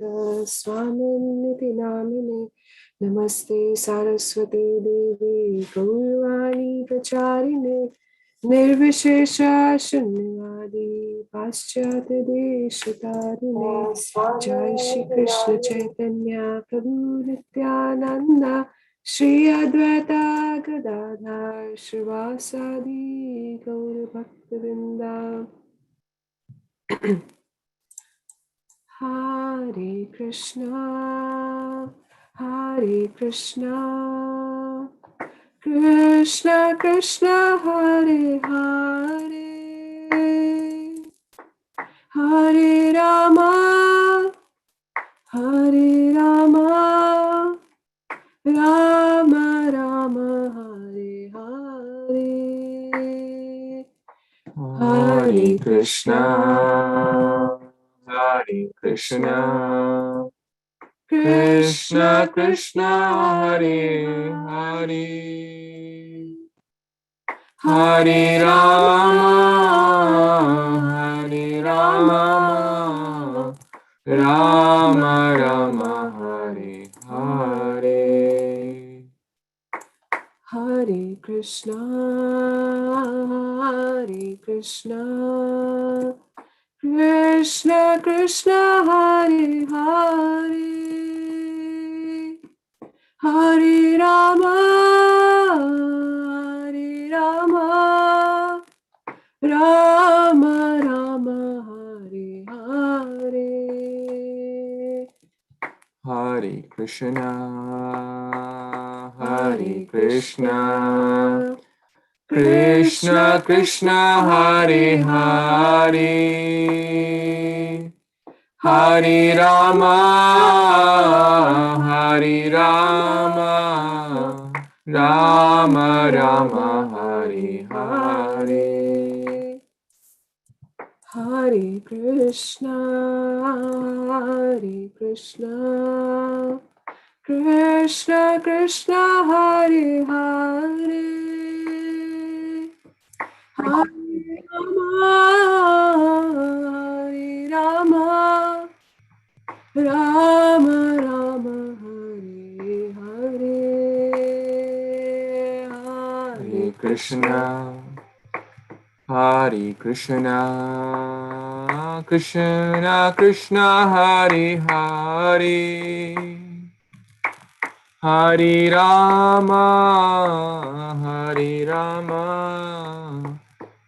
स्वामिन्निति नामिने नमस्ते सारस्वते देवे गौरवाणी प्रचारिणे निर्विशेष शून्यवादी पाश्चात्य देशतारिणे जय श्री कृष्ण चैतन्य प्रभु नित्यानंद श्री अद्वैता गदाधर श्रीवासादि गौर भक्तवृंदा Hare Krishna, Hare Krishna, Krishna Krishna, Hare Hare, Hare Rama, Hare Rama, Rama Rama, Hare Hare, Hare Krishna. Hare Krishna, Krishna Krishna, Hare Hare, Hare Rama, Hare Rama, Rama Rama, Hare Hare. Hare Krishna, Hare Krishna, Krishna Krishna, Hare Hare, Hare Rama, Hare Rama, Rama Rama, Hare Hare. Hare Krishna, Hare Krishna, Krishna Krishna, Hare Hare, Hare Rama, Hare Rama, Rama Rama, Hare Hare. Hare Krishna, Hare Krishna, Krishna Krishna, Hare Hare, Hare Rama, Hare Rama, Rama Rama, Hare Hare, Hare Krishna, Hare Krishna, Krishna Krishna, Hare Hare, Hare Rama, Hare Rama,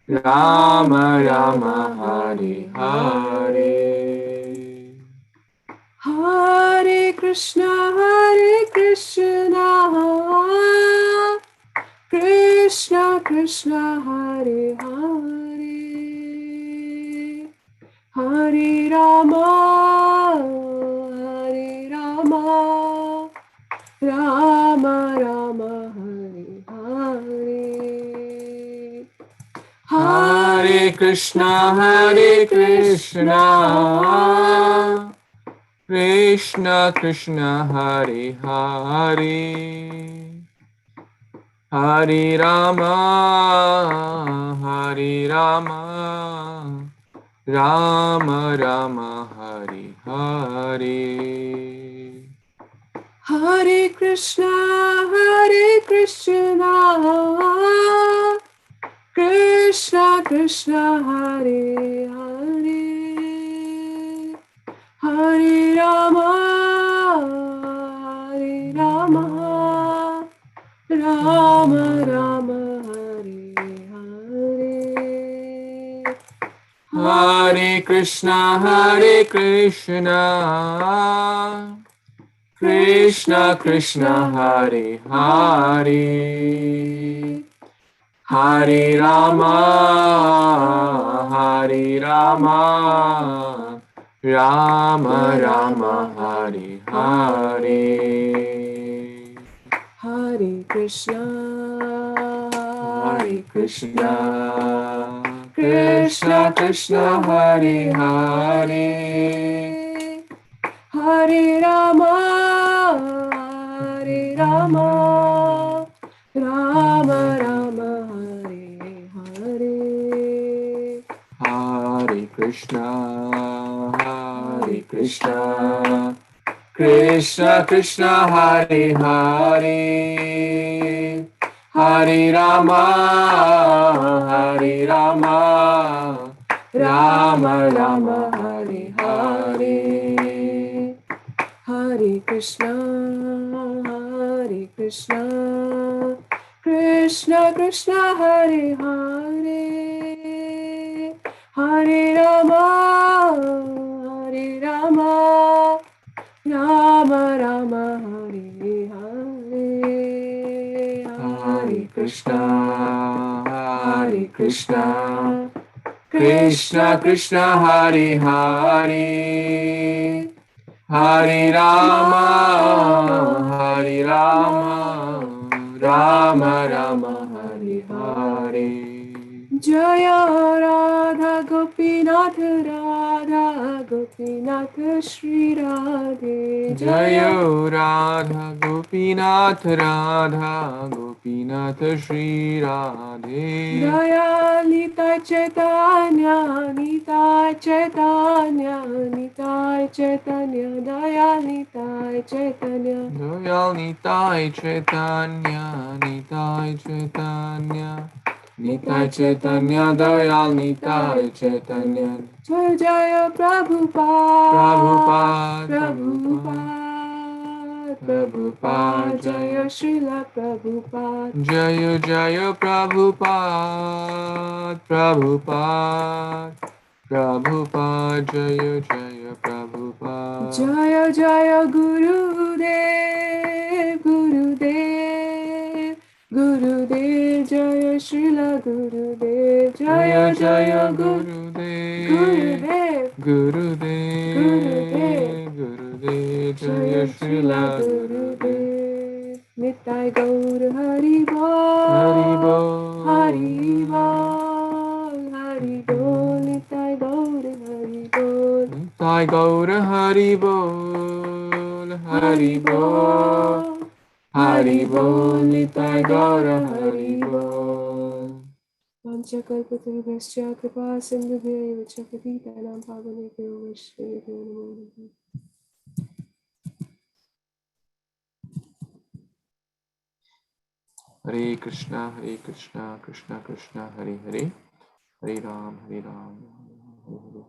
Rama Rama, Hare Hare. Hare Krishna, Krishna Krishna, Hare Hare, Hare Rama, Hare Rama, Rama Rama, Hare Hare. Hare Krishna, Krishna Krishna, Hare Hare, Hare Rama, Hare Rama, Rama Rama, Hare Hare. Hare Krishna, Krishna Krishna, Hare Hare, Hare Rama, Hare Rama, Rama Rama, Hare Hare. Hare Krishna, Krishna Krishna, Hare Hare, Hare Rama, Hare Rama, Rama Rama, Hare Hare. Hare Krishna, Hare Krishna, Krishna Krishna, Hare Hare, Hare Rama, Hare Rama, Rama Rama, Hare Hare. Hare Krishna, Krishna, Krishna Krishna, Hare Hare, Hare Rama, Hare Rama, Rama Rama, Hare Hare. Hare Krishna, Hare Krishna, Krishna Krishna, Hare Hare, Hare Rama, Hare Rama, Rama Rama, Hare Hare. Hare Krishna, Hare Krishna, Krishna Krishna, Hare Hare, Hare Rama, Hare Rama, Rama Rama, Hare Hare. Jaya Radha Gopinath Radha Gopinath Shri Radhe Jaya Radha Gopinath Radha Gopinath Shri Radhe. Jaya Nita Chaitanya Nita Chaitanya Nita Chaitanya Jaya Nita Chaitanya Dayal Nitai Chaitanya, Nitai Chaitanya, Nitai Chaitanya, Dayal Nitai Chaitanya. Jaya Jaya Prabhupada Prabhupada, Prabhupada Jaya Srila Prabhupada Jaya Jaya Prabhupada, Prabhupada, Prabhupada, Jaya Jaya Prabhupada. Jaya Jaya Gurudev Gurudev Gurudev Jaya Srila Gurudev Jaya Jaya Gurudev Gurudev, Gurudev Gurudev, Gurudev, Jaya Srila Gurudev. Nitai Gaur Hari Hari Bol Hari Bol, Bol Hari Bol Nitai Gaur Hari Bol Nitai Gaura Hari Bol, Hari Bol, Hari Bol, Nitai Gaura Hari Bol. Panchakalpatarubhascha kripa sindhubhyo cha patitanam pavanebhyo vaishnavibhyo namo namaha. Hare Krishna, Krishna Krishna, Hare Hare, Hare Ram, Hare Hare.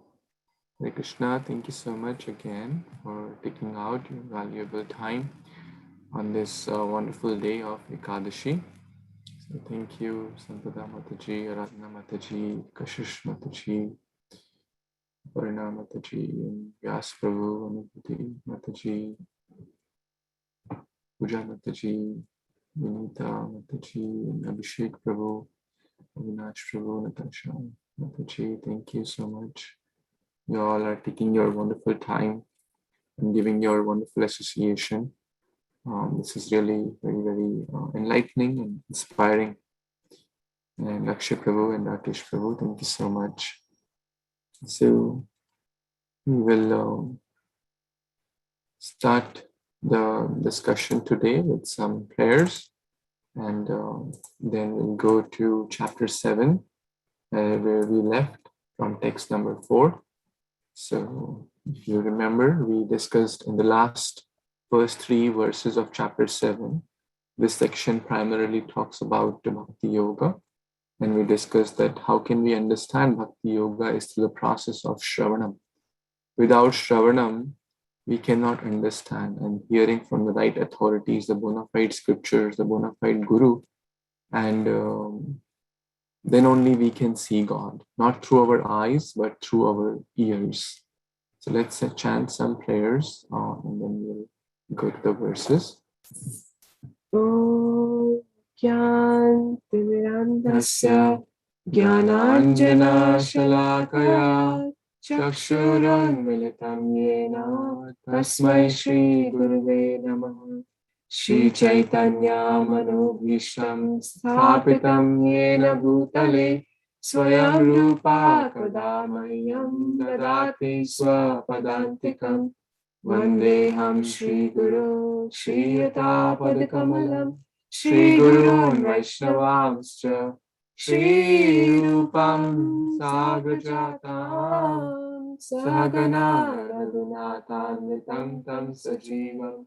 Hare Krishna, thank you so much again for taking out your valuable time on this wonderful day of Ekadashi. So thank you, Sampada Mataji, Aradhana Mataji, Kashish Mataji, Parina Mataji, and Vyas Prabhu, Anupati Mataji, Puja Mataji, Vinita Mataji, and Abhishek Prabhu, Avinash Prabhu, Natasha Mataji. Thank you so much. You all are taking your wonderful time and giving your wonderful association. This is really very, very enlightening and inspiring. And Lakshay Prabhu and Rakesh Prabhu, thank you so much. So we will start the discussion today with some prayers, and then we'll go to chapter 7, where we left from text number 4. So if you remember, we discussed in the last first 3 verses of chapter 7. This section primarily talks about Bhakti Yoga, and we discussed that how can we understand Bhakti Yoga is through the process of Shravanam. Without Shravanam, we cannot understand, and hearing from the right authorities, the bona fide scriptures, the bona fide Guru, and then only we can see God, not through our eyes, but through our ears. So let's chant some prayers, and then we'll go to the verses. Om Gyantimirandasya Jnananjana Shalakaya Chakshurunmilitam Yena Tasmai Shri Guruve Namaha. Shri Chaitanya Manobhishtam Sthapitam Yena Bhutale Swayam Rupa Kadamayam Dadati Swapadantikam Vandeham Shri Guru Shri Yatapadakamalam Shri Gurun Vaishnavamscha Shri Rupam Sagrajatam Sagana Raghunathanvitam Tam Sajivam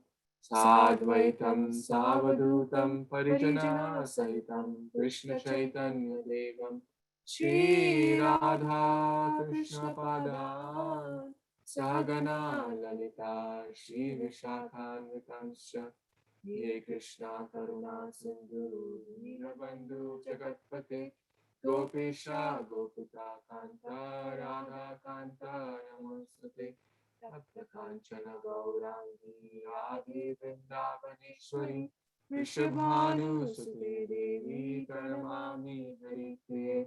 Sadvaitam Savadutam Parijana Sahitam Krishna Chaitanya Devam Shri Radha Krishna Padan Sagana Lalita Shri Vishakhanvitamscha Ye Krishna Karuna Sindhu Dinabandhu Jagatpate Gopisha Gopika Kanta Radha Kanta Namaste Tapta Kanchana Gaurangi Adi Vrindavaneshwari Vrishabhanu Sute Devi Karamami Hari Priye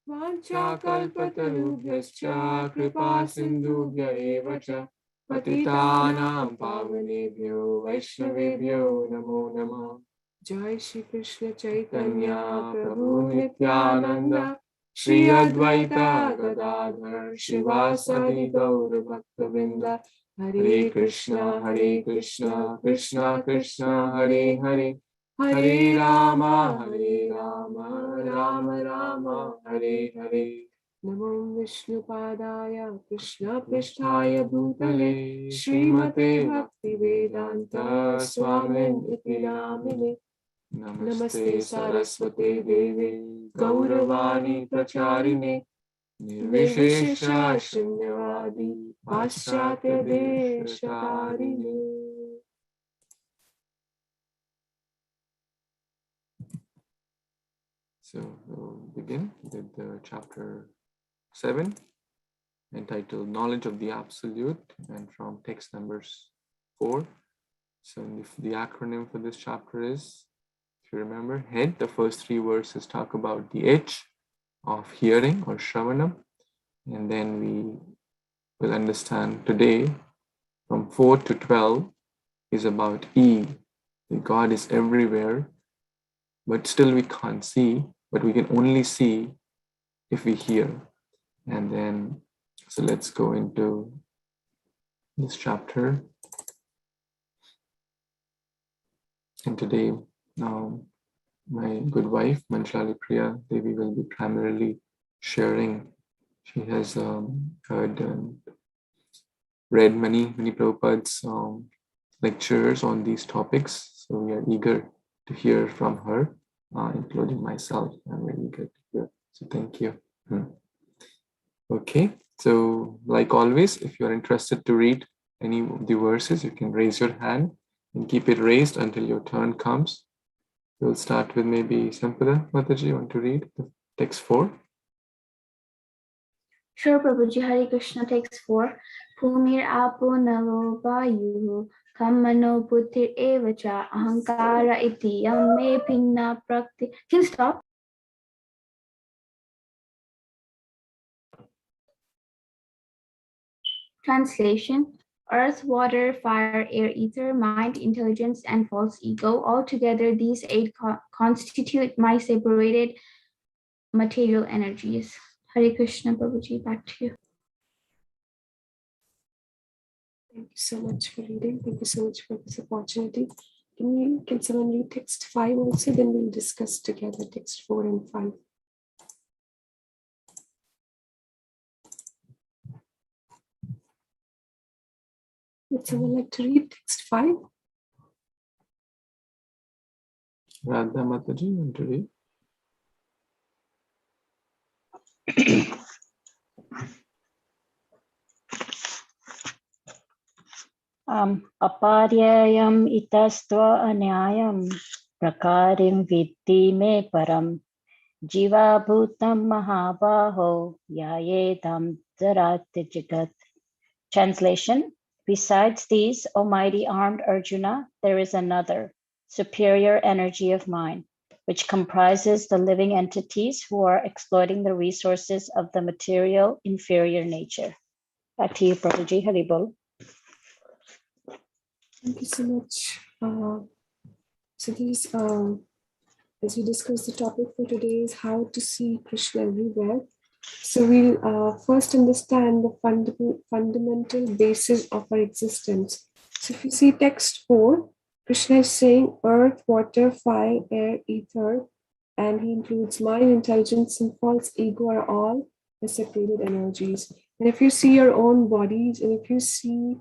Vancha Kalpatarubhyascha Kripa Sindhubhya Eva cha Patitanam Pavanebhyo Vaishnavebhyo Namo Namah Jai Shri Krishna Chaitanya Prabhu Nityananda Shri Advaita Gadadhar Shivasadi Gaur Bhaktavinda Hare Krishna Krishna Krishna Hare Hare Hare Rama Rama Rama Hare Hare Namo Vishnupadaya Krishna Pristhaya Bhutale Srimate Bhaktivedanta Swamin Iti Namine Namaste Saraswate Devi Gauravani Pracharine Nirvishesha Shunyavadi Paschatya Deshatarine. So we'll begin with chapter 7, entitled Knowledge of the Absolute, and from text numbers 4. So the acronym for this chapter is, if you remember, head. The first 3 verses talk about the itch of hearing or shravanam, and then we will understand today from 4 to 12 is about E. That God is everywhere, but still we can't see, but we can only see if we hear. And then, so let's go into this chapter. And today, my good wife, Manjali Priya Devi, will be primarily sharing. She has heard and read many Prabhupada's lectures on these topics. So we are eager to hear from her, including myself. I'm very eager to hear. So thank you. Okay, so like always, if you're interested to read any of the verses, you can raise your hand and keep it raised until your turn comes. We'll start with maybe Sampada Mataji. You want to read the text 4? Sure, Prabhuji. Hare Krishna, text 4. Bhumir apo nalo vayu kammano buddhir evacha ahankara iti yam me pinna prakti. Can you stop? Translation: Earth, water, fire, air, ether, mind, intelligence, and false ego. Altogether, these 8 constitute my separated material energies. Hare Krishna, Prabhuji, back to you. Thank you so much for reading. Thank you so much for this opportunity. Can someone read text 5 also? Then we'll discuss together text 4 and 5. Would someone like to read text 5? Radha Mataji, you want to read? Aparyayam itastva anyayam prakarim viddhi me param jiva bhutam mahabaho yayedam dharati jagat. Translation: Besides these, O mighty armed Arjuna, there is another, superior energy of mine, which comprises the living entities who are exploiting the resources of the material inferior nature. Back to you, Prabhuji. Haribol. Thank you so much. So these, as we discussed, the topic for today is how to see Krishna everywhere. So we'll first understand the fundamental basis of our existence. So if you see text 4, Krishna is saying earth, water, fire, air, ether, and he includes mind, intelligence, and false ego are all the separated energies. And if you see your own bodies, and if you see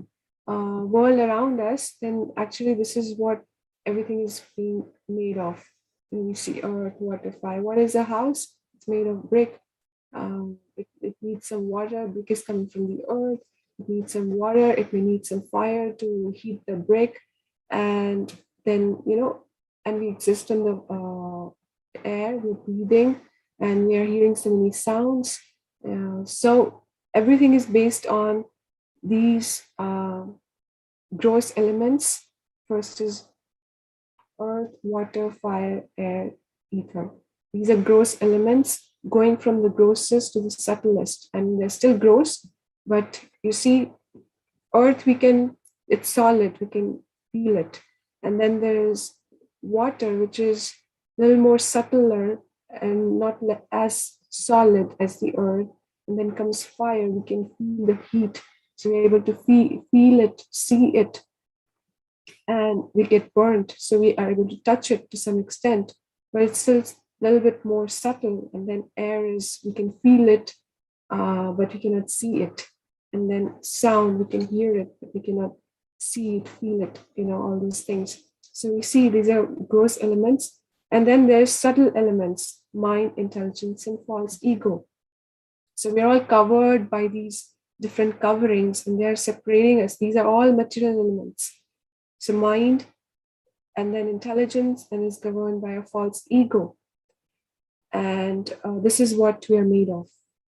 world around us, then actually this is what everything is being made of. And we see earth, water, fire. What is a house? It's made of brick. It needs some water. Brick is coming from the earth. It needs some water. It may need some fire to heat the brick, and then and we exist in the air. We're breathing, and we are hearing so many sounds. So everything is based on these gross elements. First is earth, water, fire, air, ether. These are gross elements going from the grossest to the subtlest, and they're still gross, but you see, earth, it's solid, we can feel it. And then there is water, which is a little more subtler and not as solid as the earth. And then comes fire, we can feel the heat. So we're able to feel it, see it, and we get burnt. So we are able to touch it to some extent, but it's still a little bit more subtle. And then air is, we can feel it, but we cannot see it. And then sound, we can hear it, but we cannot see it, feel it, all these things. So we see these are gross elements. And then there's subtle elements, mind, intelligence, and false ego. So we're all covered by these different coverings, and they're separating us. These are all material elements. So mind, and then intelligence, and is governed by a false ego. And this is what we are made of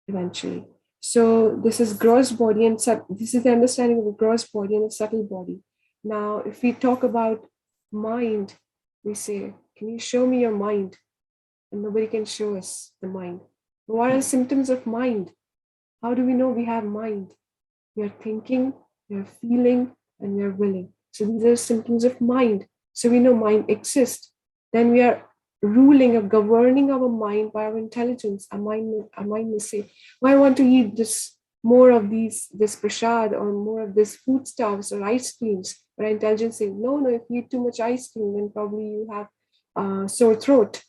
eventually. So this is gross body, and this is the understanding of a gross body and a subtle body. Now, if we talk about mind, we say, can you show me your mind? And nobody can show us the mind. What are the symptoms of mind? How do we know we have mind? We are thinking, we are feeling, and we are willing. So these are symptoms of mind. So we know mind exists. Then we are ruling or governing our mind by our intelligence. Our mind may say, well, I want to eat more of this prasad, or more of this foodstuffs or ice creams. But our intelligence says, no, if you eat too much ice cream, then probably you have sore throat.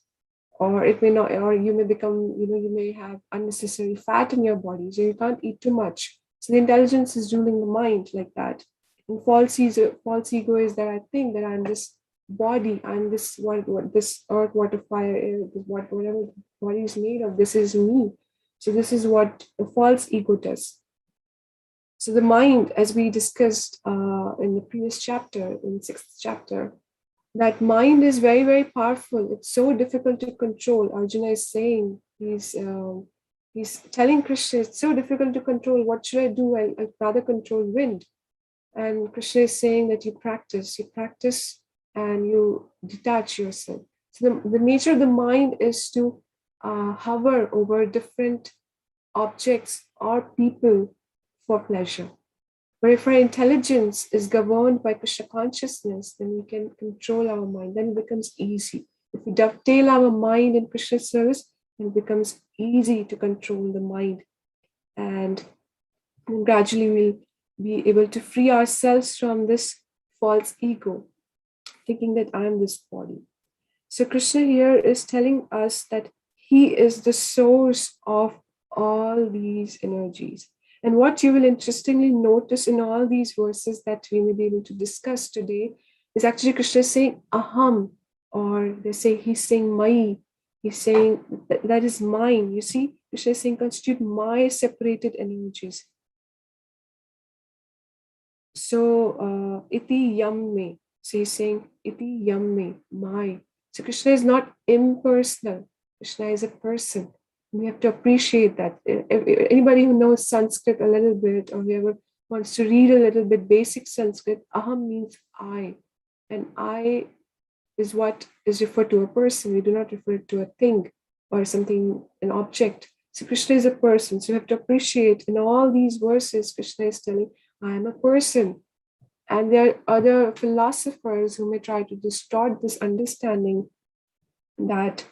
Or it may not, or you may become, you may have unnecessary fat in your body, so you can't eat too much. So the intelligence is ruling the mind like that. And false ego is that I think that I'm this body, I'm this what this earth, water, fire, air, whatever the body is made of, this is me. So this is what the false ego does. So the mind, as we discussed in the previous chapter, in the 6th chapter, that mind is very, very powerful. It's so difficult to control. Arjuna is saying, he's telling Krishna, it's so difficult to control. What should I do? I'd rather control wind. And Krishna is saying that you practice and you detach yourself. So the nature of the mind is to hover over different objects or people for pleasure. But if our intelligence is governed by Krishna consciousness, then we can control our mind. Then it becomes easy. If we dovetail our mind in Krishna service, then it becomes easy to control the mind. And then gradually we'll be able to free ourselves from this false ego, thinking that I'm this body. So Krishna here is telling us that he is the source of all these energies. And what you will interestingly notice in all these verses that we may be able to discuss today is actually Krishna saying aham, or he's saying mai. He's saying that is mine. You see, Krishna is saying constitute my separated energies. So iti yam me. So he's saying iti yam me, my. So Krishna is not impersonal. Krishna is a person. We have to appreciate that. Anybody who knows Sanskrit a little bit, or whoever wants to read a little bit basic Sanskrit, aham means I. And I is what is referred to a person. We do not refer to a thing or something, an object. So Krishna is a person. So you have to appreciate in all these verses, Krishna is telling, I am a person. And there are other philosophers who may try to distort this understanding that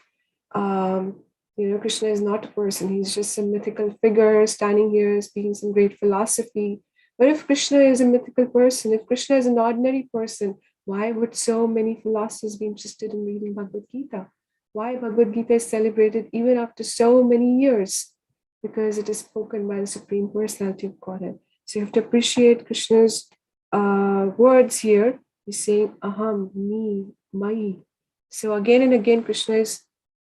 Krishna is not a person. He's just a mythical figure standing here speaking some great philosophy. But if Krishna is a mythical person, if Krishna is an ordinary person, why would so many philosophers be interested in reading Bhagavad Gita? Why Bhagavad Gita is celebrated even after so many years? because it is spoken by the Supreme Personality of Godhead. So you have to appreciate Krishna's words here. He's saying aham, me, mai. So again and again, Krishna is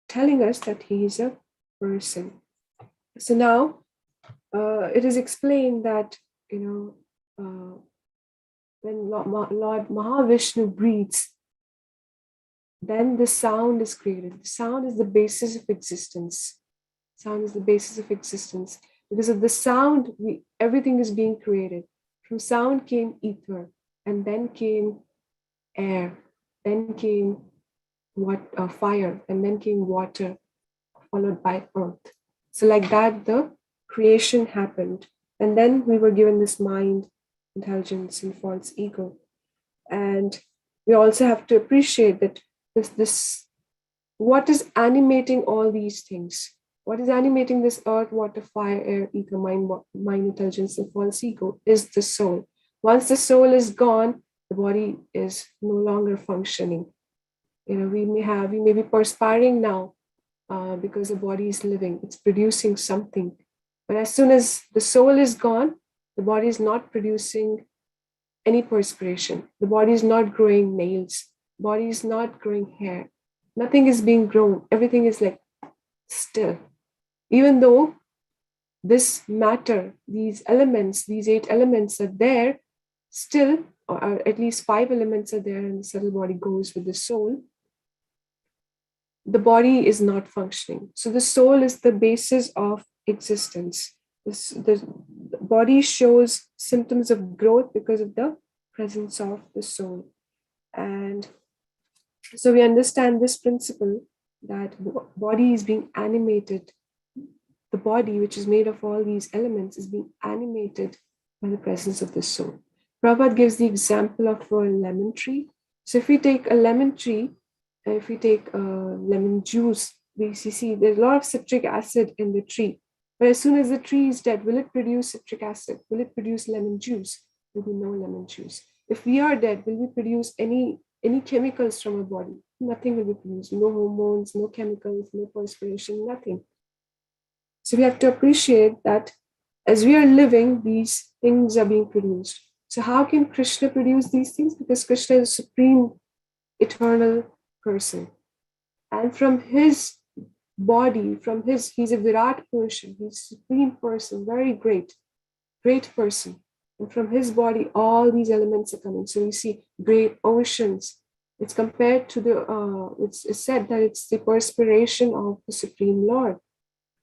telling us that he is a person. So now it is explained that, when Lord Mahavishnu breathes, then the sound is created. The sound is the basis of existence. Sound is the basis of existence. Because of the sound, everything is being created. From sound came ether, and then came air, then came fire, and then came water, followed by earth. So like that, the creation happened. And then we were given this mind, intelligence, and false ego. And we also have to appreciate that this what is animating all these things? What is animating this earth, water, fire, air, ether, mind, intelligence, and false ego is the soul. Once the soul is gone, the body is no longer functioning. We may be perspiring now because the body is living. It's producing something. But as soon as the soul is gone, the body is not producing any perspiration. The body is not growing nails. The body is not growing hair. Nothing is being grown. Everything is like still. Even though this matter, these elements, these 8 elements are there, still, or at least 5 elements are there, and the subtle body goes with the soul, the body is not functioning. So the soul is the basis of existence. The body shows symptoms of growth because of the presence of the soul. And so we understand this principle that the body is being animated. The body, which is made of all these elements, is being animated by the presence of the soul. Prabhupada gives the example of a lemon tree. So if we take a lemon tree, if we take lemon juice, we see there's a lot of citric acid in the tree. But as soon as the tree is dead, will it produce citric acid? Will it produce lemon juice? There will be no lemon juice. If we are dead, will we produce any chemicals from our body? Nothing will be produced. No hormones, no chemicals, no perspiration, nothing. So we have to appreciate that as we are living, these things are being produced. So how can Krishna produce these things? Because Krishna is a supreme, eternal person. And from his body, he's a Virat Purusha, he's a supreme person, very great person. And from his body, all these elements are coming. So we see great oceans. It's compared to it's said that it's the perspiration of the Supreme Lord.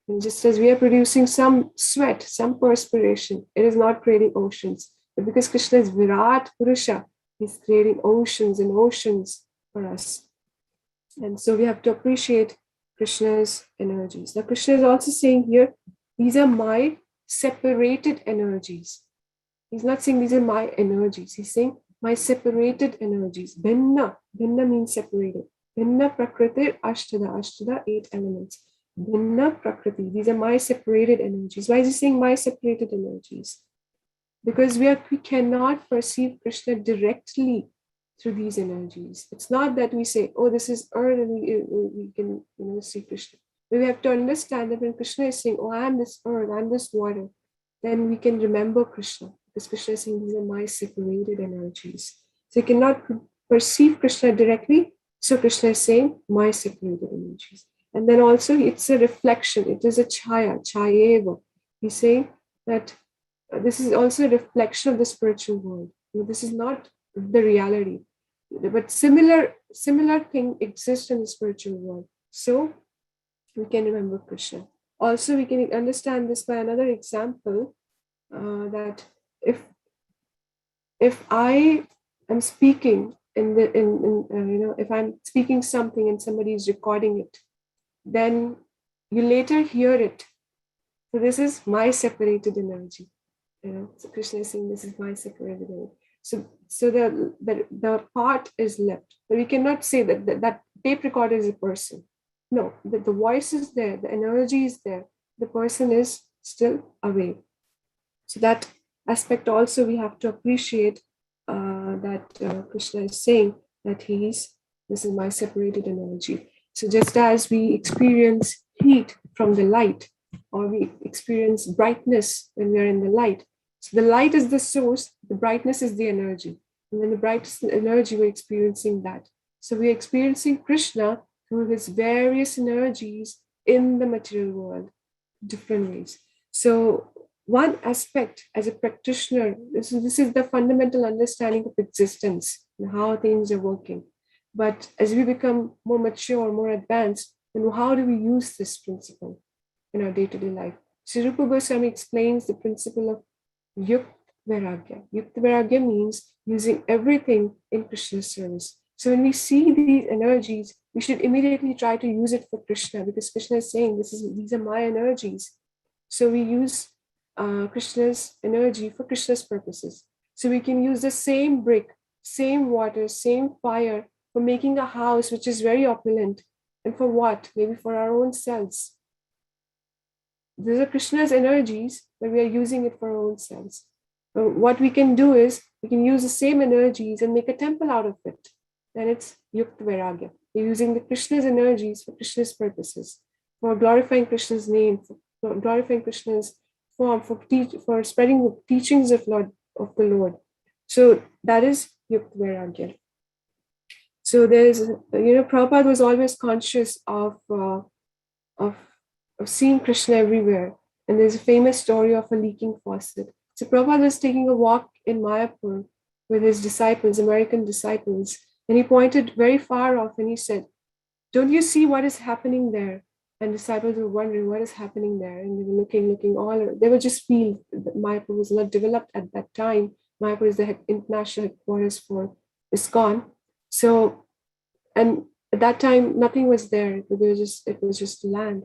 And just as we are producing some sweat, some perspiration, it is not creating oceans. But because Krishna is Virat Purusha, he's creating oceans and oceans for us. And so we have to appreciate Krishna's energies. Now, Krishna is also saying here, these are my separated energies. He's not saying these are my energies. He's saying my separated energies. Bhinna. Bhinna means separated. Bhinna Prakriti Ashtada. Ashtada, 8 elements. Bhinna Prakriti. These are my separated energies. Why is he saying my separated energies? Because we cannot perceive Krishna directly through these energies. It's not that we say, oh, this is earth and we can see Krishna. But we have to understand that when Krishna is saying, oh, I am this earth, I am this water, then we can remember Krishna. Because Krishna is saying, these are my separated energies. So you cannot perceive Krishna directly. So Krishna is saying, my separated energies. And then also it's a reflection. It is a chayeva. He's saying that this is also a reflection of the spiritual world. This is not the reality, but similar thing exists in the spiritual world. So we can remember Krishna. Also, we can understand this by another example, that if I am speaking if I'm speaking something and somebody is recording it, then you later hear it. So this is my separated energy. So Krishna is saying this is my separated energy. So the part is left, but we cannot say that tape recorder is a person. No, the voice is there, the energy is there, the person is still away. So that aspect also we have to appreciate, that Krishna is saying that this is my separated energy. So just as we experience heat from the light, or we experience brightness when we are in the light. So the light is the source, the brightness is the energy. And when the brightness is the energy, we're experiencing that. So we're experiencing Krishna through his various energies in the material world, different ways. So one aspect as a practitioner, this is the fundamental understanding of existence and how things are working. But as we become more mature, more advanced, then how do we use this principle in our day-to-day life? Sri Rupa Goswami explains the principle of Yukt Vairagya. Yukt Vairagya means using everything in Krishna's service. So when we see these energies, we should immediately try to use it for Krishna, because Krishna is saying, these are my energies. So we use Krishna's energy for Krishna's purposes. So we can use the same brick, same water, same fire for making a house which is very opulent. And for what? Maybe for our own selves. These are Krishna's energies, but we are using it for our own selves. What we can do is, we can use the same energies and make a temple out of it. Then it's Yukt Vairagya. We're using the Krishna's energies for Krishna's purposes, for glorifying Krishna's name, for glorifying Krishna's form, for spreading the teachings of the Lord. So that is Yukt Vairagya. So there's, Prabhupada was always conscious of seeing Krishna everywhere. And there's a famous story of a leaking faucet. So Prabhupada was taking a walk in Mayapur with his disciples, American disciples, and he pointed very far off and he said, "Don't you see what is happening there?" And disciples were wondering what is happening there. And they were looking all over. They were just fields. Mayapur was not developed at that time. Mayapur is the international headquarters for ISKCON. So, and at that time, nothing was there. It was just land.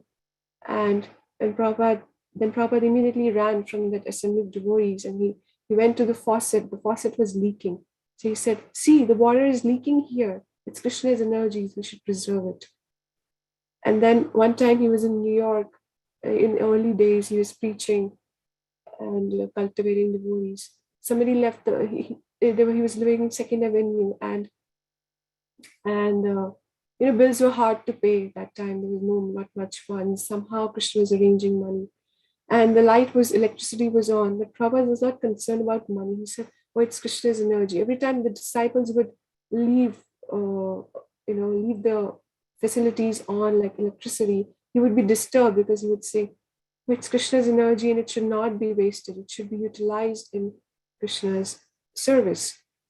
And Prabhupada immediately ran from that assembly of devotees, and he went to the faucet. The faucet was leaking. So he said, "See, the water is leaking here. It's Krishna's energies. We should preserve it." And then one time he was in New York. In early days, he was preaching and cultivating devotees. Somebody left. He was living in Second Avenue, and bills were hard to pay that time. There was not much funds. Somehow Krishna was arranging money. And the electricity was on. But Prabhupada was not concerned about money. He said, "Oh, it's Krishna's energy." Every time the disciples would leave the facilities on, like electricity, he would be disturbed because he would say, "Oh, it's Krishna's energy and it should not be wasted. It should be utilized in Krishna's service."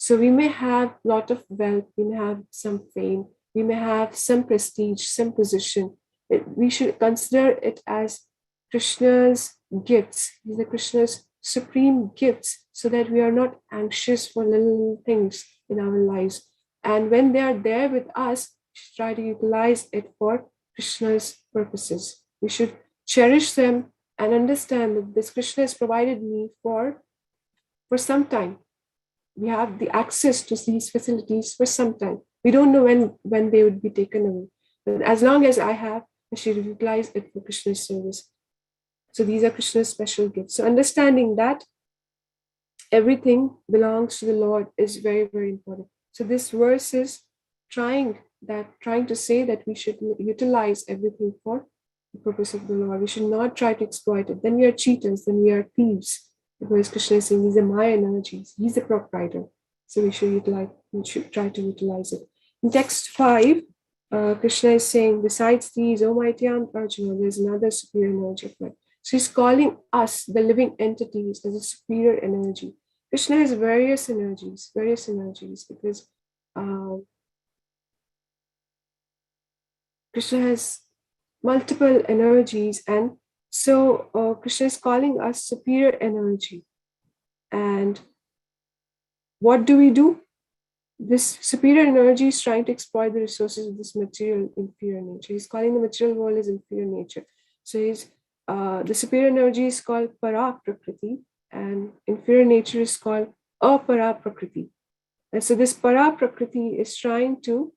So we may have a lot of wealth, we may have some fame, we may have some prestige, some position. We should consider it as Krishna's gifts. These are Krishna's supreme gifts, so that we are not anxious for little things in our lives. And when they are there with us, we should try to utilize it for Krishna's purposes. We should cherish them and understand that this Krishna has provided me for some time. We have the access to these facilities for some time. We don't know when they would be taken away. But as long as I have, I should utilize it for Krishna's service. So these are Krishna's special gifts. So understanding that everything belongs to the Lord is very, very important. So this verse is trying to say that we should utilize everything for the purpose of the Lord. We should not try to exploit it. Then we are cheaters, then we are thieves. Because Krishna is saying, these are my energies. He's the proprietor. So we should try to utilize it. In text 5, Krishna is saying, besides these, O mighty Arjuna, there's another superior energy of life. So he's calling us, the living entities, as a superior energy. Krishna has various energies, because Krishna has multiple energies, and so Krishna is calling us superior energy. And what do? This superior energy is trying to exploit the resources of this material inferior nature. He's calling the material world as inferior nature. So the superior energy is called para prakriti, and inferior nature is called apara prakriti. And so this para prakriti is trying to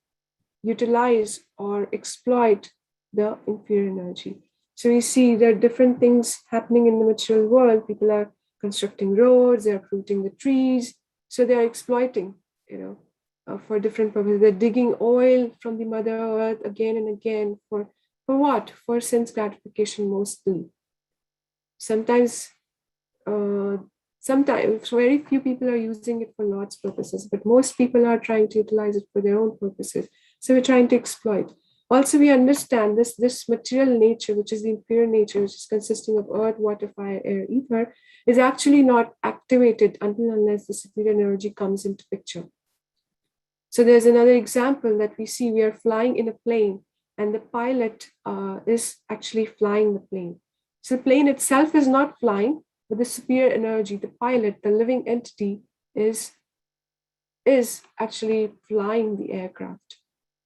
utilize or exploit the inferior energy. So we see there are different things happening in the material world. People are constructing roads, they are uprooting the trees. So they are exploiting, for different purposes. They're digging oil from the Mother Earth again and again. For what? For sense gratification mostly. Sometimes, sometimes very few people are using it for Lord's purposes, but most people are trying to utilize it for their own purposes. So we're trying to exploit. Also, we understand this material nature, which is the inferior nature, which is consisting of earth, water, fire, air, ether, is actually not activated until unless the superior energy comes into picture. So there's another example that we see. We are flying in a plane, and the pilot is actually flying the plane. So the plane itself is not flying, but the superior energy, the pilot, the living entity, is actually flying the aircraft.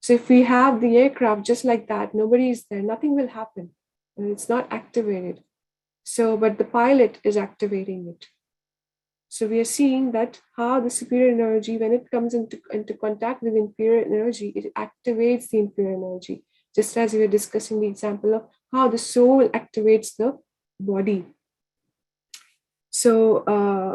So if we have the aircraft just like that, nobody is there, nothing will happen. And it's not activated. So, but the pilot is activating it. So we are seeing that how the superior energy, when it comes into contact with inferior energy, it activates the inferior energy. Just as we were discussing the example of how the soul activates the body. So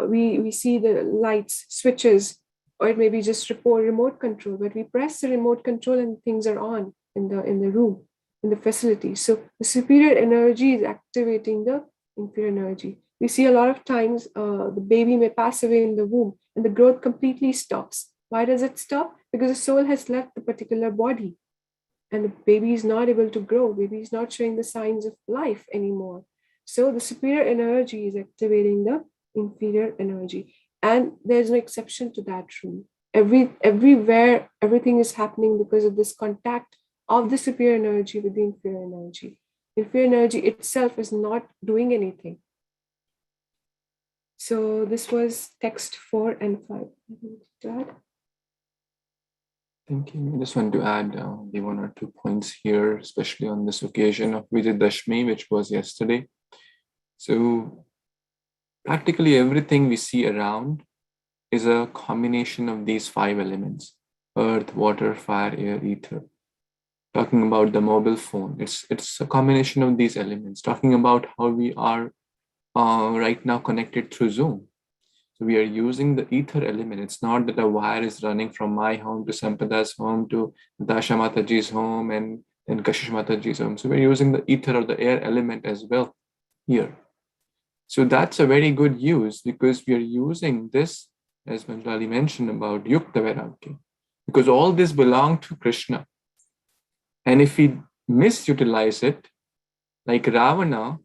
we see the lights, switches, or it may be just remote control, but we press the remote control and things are on in the room, in the facility. So the superior energy is activating the inferior energy. We see a lot of times the baby may pass away in the womb and the growth completely stops. Why does it stop? Because the soul has left the particular body and the baby is not able to grow. Baby is not showing the signs of life anymore. So the superior energy is activating the inferior energy. And there's no exception to that rule. Everywhere, everything is happening because of this contact of the superior energy with the inferior energy. Inferior energy itself is not doing anything. So this was text 4 and 5. Thank you. I just want to add the one or two points here, especially on this occasion of Vijayadashmi, which was yesterday. So practically everything we see around is a combination of these 5 elements: earth, water, fire, air, ether. Talking about the mobile phone, it's a combination of these elements. Talking about how we are right now connected through Zoom. So we are using the ether element. It's not that a wire is running from my home to Sampada's home to Natasha Mataji's home and then Kashish Mataji's home. So we're using the ether or the air element as well here. So that's a very good use because we are using this, as Manjali mentioned about Yukta Vairagya, because all this belong to Krishna. And if we misutilize it, like Ravana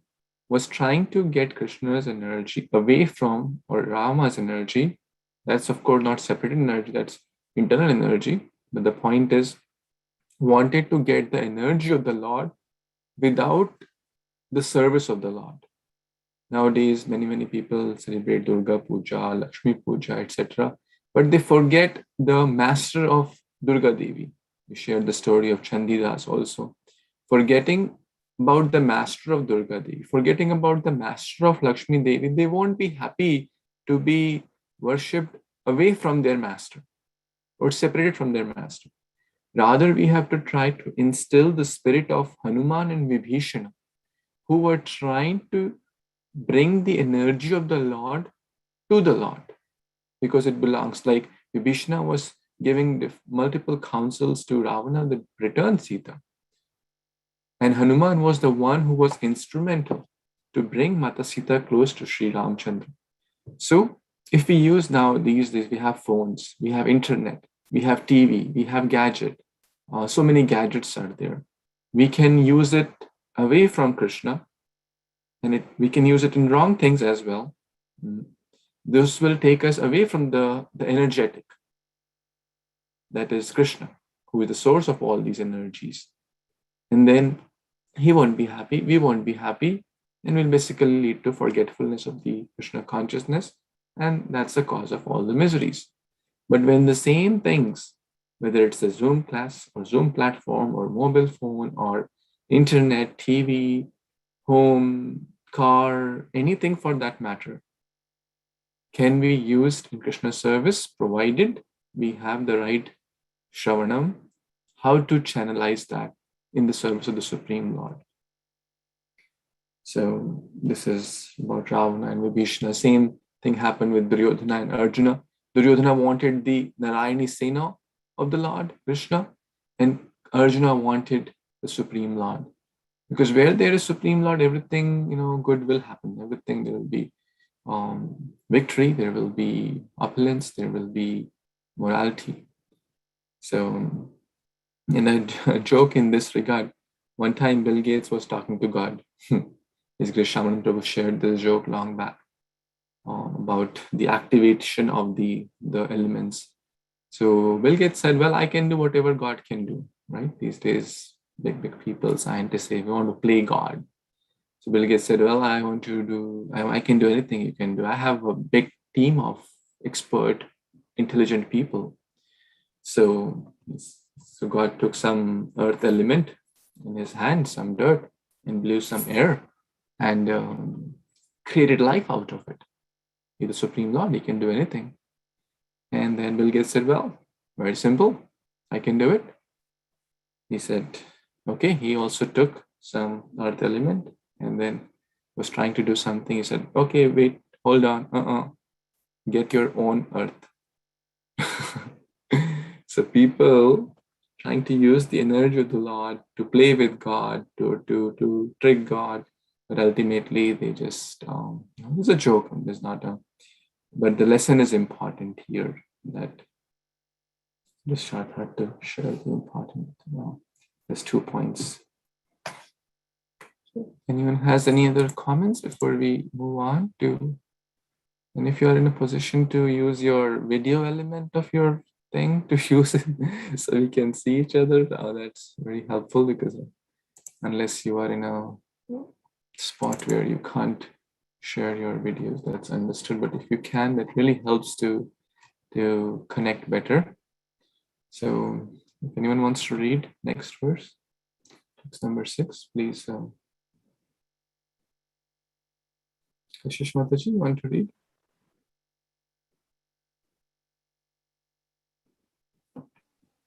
was trying to get Krishna's energy away from, or Rama's energy, that's of course not separate energy, that's internal energy. But the point is, wanted to get the energy of the Lord without the service of the Lord. Nowadays, many people celebrate Durga Puja, Lakshmi Puja, etc. But they forget the master of Durga Devi. We shared the story of Chandidas also. Forgetting about the master of Durga Devi, forgetting about the master of Lakshmi Devi, they won't be happy to be worshipped away from their master or separated from their master. Rather, we have to try to instill the spirit of Hanuman and Vibhishana, who were trying to bring the energy of the Lord to the Lord, because it belongs. Like Vibhishana was giving the multiple counsels to Ravana that return Sita. And Hanuman was the one who was instrumental to bring Mata Sita close to Sri Ramchandra. So if we use now these days, we have phones, we have internet, we have TV, we have gadget. So many gadgets are there. We can use it away from Krishna, and we can use it in wrong things as well. This will take us away from the energetic. That is Krishna, who is the source of all these energies. And then he won't be happy, we won't be happy, and will basically lead to forgetfulness of the Krishna consciousness. And that's the cause of all the miseries. But when the same things, whether it's a Zoom class or Zoom platform or mobile phone or internet, TV, home, car, anything for that matter, can be used in Krishna service, provided we have the right Shravanam, how to channelize that in the service of the Supreme Lord. So this is about Ravana and Vibhishana. Same thing happened with Duryodhana and Arjuna. Duryodhana wanted the Narayani Sena of the Lord, Krishna, and Arjuna wanted the Supreme Lord. Because where there is Supreme Lord, everything, good will happen. Everything, there will be victory, there will be opulence, there will be morality. So, in a joke in this regard, one time Bill Gates was talking to God. His Grace Shaman Prabhu shared this joke long back about the activation of the elements. So Bill Gates said, well, I can do whatever God can do, right? These days, big people, scientists say, we want to play God. So Bill Gates said, well, I can do anything you can do. I have a big team of expert, intelligent people. So God took some earth element in his hand, some dirt, and blew some air and created life out of it. He's the Supreme Lord, he can do anything. And then Bill Gates said, well, very simple, I can do it. He said, okay, he also took some earth element and then was trying to do something. He said, okay, wait, hold on, get your own earth. So people trying to use the energy of the Lord to play with God, to trick God, but ultimately they just, it's a joke, there's not a, but the lesson is important here, that just short had to share the important, there's 2 points. Anyone has any other comments before we move on to, and if you are in a position to use your video element of your thing to use it so we can see each other, that's very helpful, because unless you are in a spot where you can't share your videos, that's understood, but if you can, that really helps to connect better. So if anyone wants to read next verse, text number 6, please. Ashish Mataji, you want to read?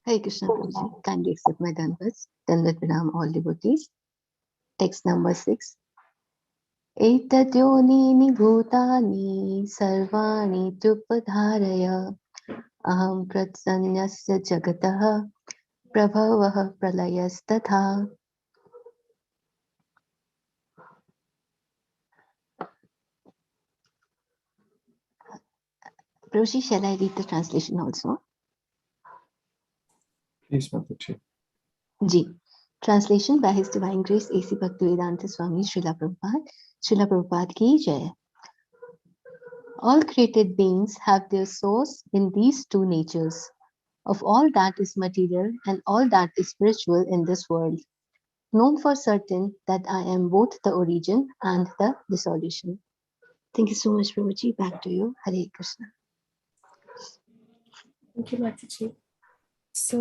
Hare Krishna Prabhuji, kindly accept my dandas. Dandat Pranam all devotees. Text number 6. Etadhyonini bhutani sarvani tupadharaya aham pratsanyasya jagatah prabhavah pralayastatha. Prabhuji, shall I read the translation also? Please, Mataji. Ji. Translation by His Divine Grace A.C. Bhaktivedanta Swami Srila Prabhupada. Srila Prabhupada ki jai. All created beings have their source in these two natures, of all that is material and all that is spiritual in this world. Known for certain that I am both the origin and the dissolution. Thank you so much, Prabhuji. Back to you. Hare Krishna. Thank you, Mataji. So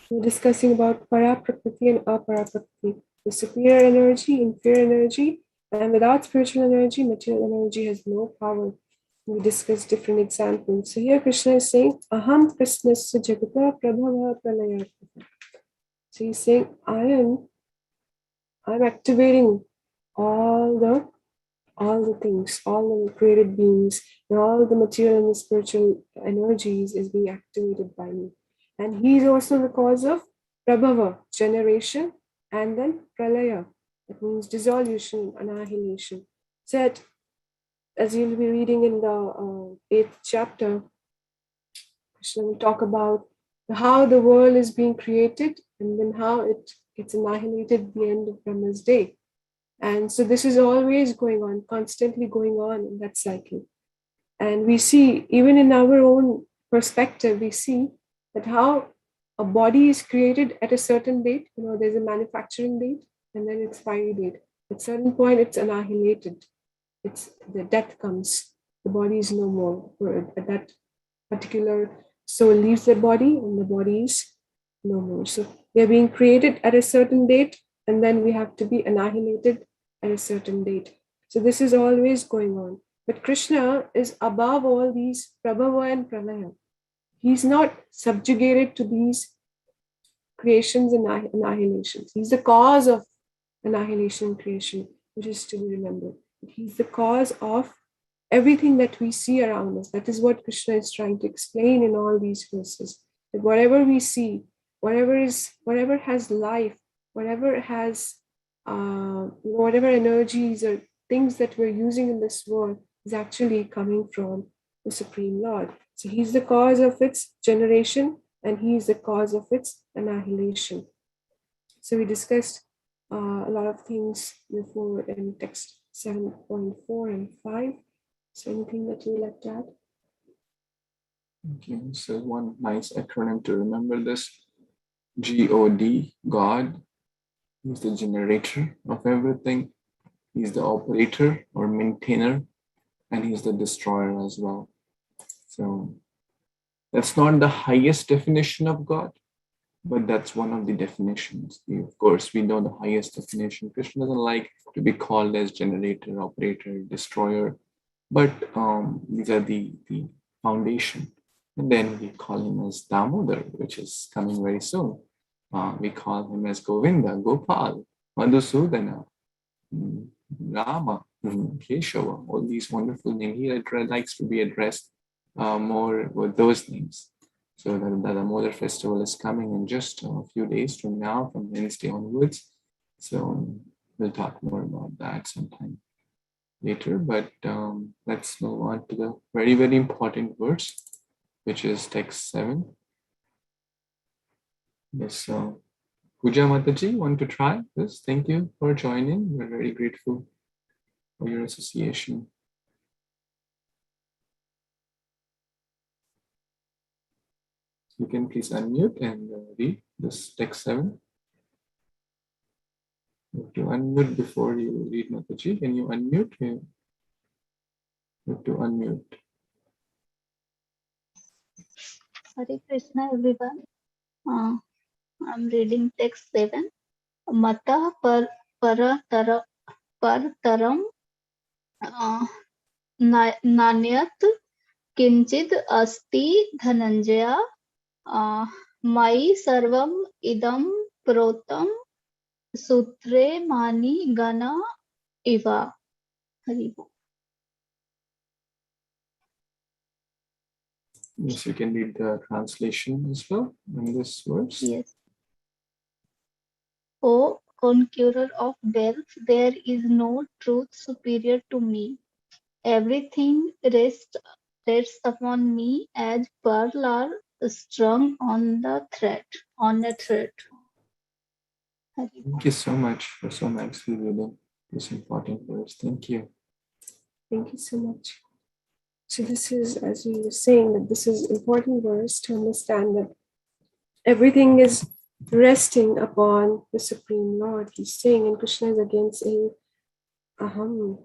we're discussing about Paraprakriti and Aparaprakriti, the superior energy, inferior energy, and without spiritual energy, material energy has no power. We discussed different examples. So here Krishna is saying, Aham Krishnasya Jagata Prabhava Pralayat. So he's saying, I'm activating all the things, all the created beings, and all the material and the spiritual energies is being activated by me. And he is also the cause of Prabhava, generation, and then Pralaya, that means dissolution, annihilation. So that, as you'll be reading in the 8th chapter, Krishna will talk about how the world is being created and then how it gets annihilated at the end of Brahma's day. And so this is always going on, constantly going on in that cycle. And we see, even in our own perspective, we see that how a body is created at a certain date. There's a manufacturing date and then expiry date. At a certain point, it's annihilated. The death comes. The body is no more. At that particular soul leaves the body and the body is no more. So we are being created at a certain date and then we have to be annihilated at a certain date. So this is always going on. But Krishna is above all these Prabhava and Pralaya. He's not subjugated to these creations and annihilations. He's the cause of annihilation and creation, which is to be remembered. He's the cause of everything that we see around us. That is what Krishna is trying to explain in all these verses. That whatever we see, whatever has life, whatever has whatever energies or things that we're using in this world is actually coming from the Supreme Lord. So he's the cause of its generation and he is the cause of its annihilation. So we discussed a lot of things before in text 7.4 and 5. So anything that you would like to add? Okay, so one nice acronym to remember this: God, God. He's the generator of everything. He's the operator or maintainer, and he's the destroyer as well. So that's not the highest definition of God, but that's one of the definitions. Of course, we know the highest definition. Krishna doesn't like to be called as generator, operator, destroyer, but these are the foundation. And then we call him as Damodar, which is coming very soon. We call him as Govinda, Gopal, Madhusudana, Rama, Keshava, all these wonderful names. He likes to be addressed more with those names. So the Damodar festival is coming in just a few days from now, from Wednesday onwards. So we'll talk more about that sometime later. But let's move on to the very, very important verse, which is text 7. Yes, Puja Mataji, want to try this? Thank you for joining. We're very grateful for your association. You can please unmute and read this text 7. You have to unmute before you read, Mataji. Can you unmute? You have to unmute. Hare Krishna, everyone. I'm reading text 7. Mata partaram nanyat kinchid asti dhananjaya mai sarvam idam protam sutre mani gana iva. Haribo. Yes, you can read the translation as well in this verse. Yes. O conqueror of wealth, there is no truth superior to me. Everything rests upon me as pearls are strung on a thread. Thank you so much for so nicely reading this important verse. Thank you. Thank you so much. So this is, as we were saying, that this is important verse to understand that everything is resting upon the Supreme Lord. He's saying, and Krishna is again saying, Aham,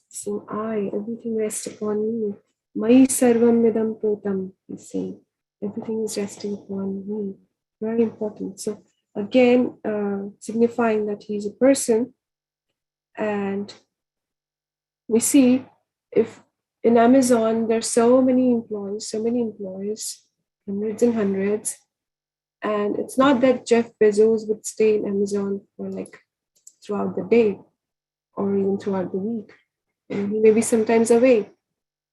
saying, I, everything rests upon me. Mai sarvam midam protam, he's saying, everything is resting upon me. Very important. So again, signifying that he's a person. And we see if in Amazon, there's so many employees, hundreds and hundreds. And it's not that Jeff Bezos would stay in Amazon for like throughout the day or even throughout the week. And he may be sometimes away,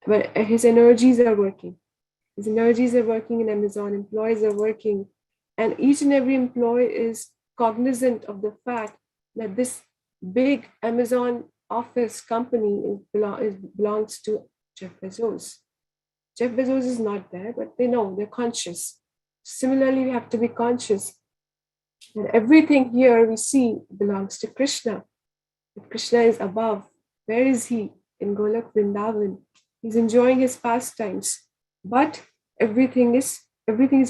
but his energies are working. His energies are working in Amazon, employees are working. And each and every employee is cognizant of the fact that this big Amazon office company belongs to Jeff Bezos. Jeff Bezos is not there, but they know, they're conscious. Similarly, we have to be conscious that everything here we see belongs to Krishna. If Krishna is above, where is he? In Golok Vrindavan. He's enjoying his pastimes, but everything is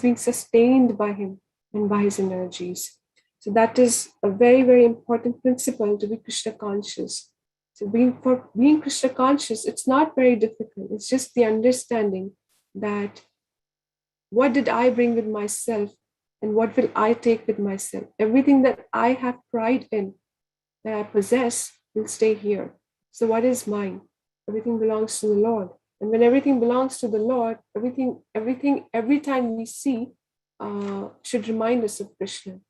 being sustained by him and by his energies. So that is a very, very important principle to be Krishna conscious. So being Krishna conscious, it's not very difficult. It's just the understanding that what did I bring with myself and what will I take with myself? Everything that I have pride in, that I possess, will stay here. So what is mine? Everything belongs to the Lord. And when everything belongs to the Lord, every time we see should remind us of Krishna.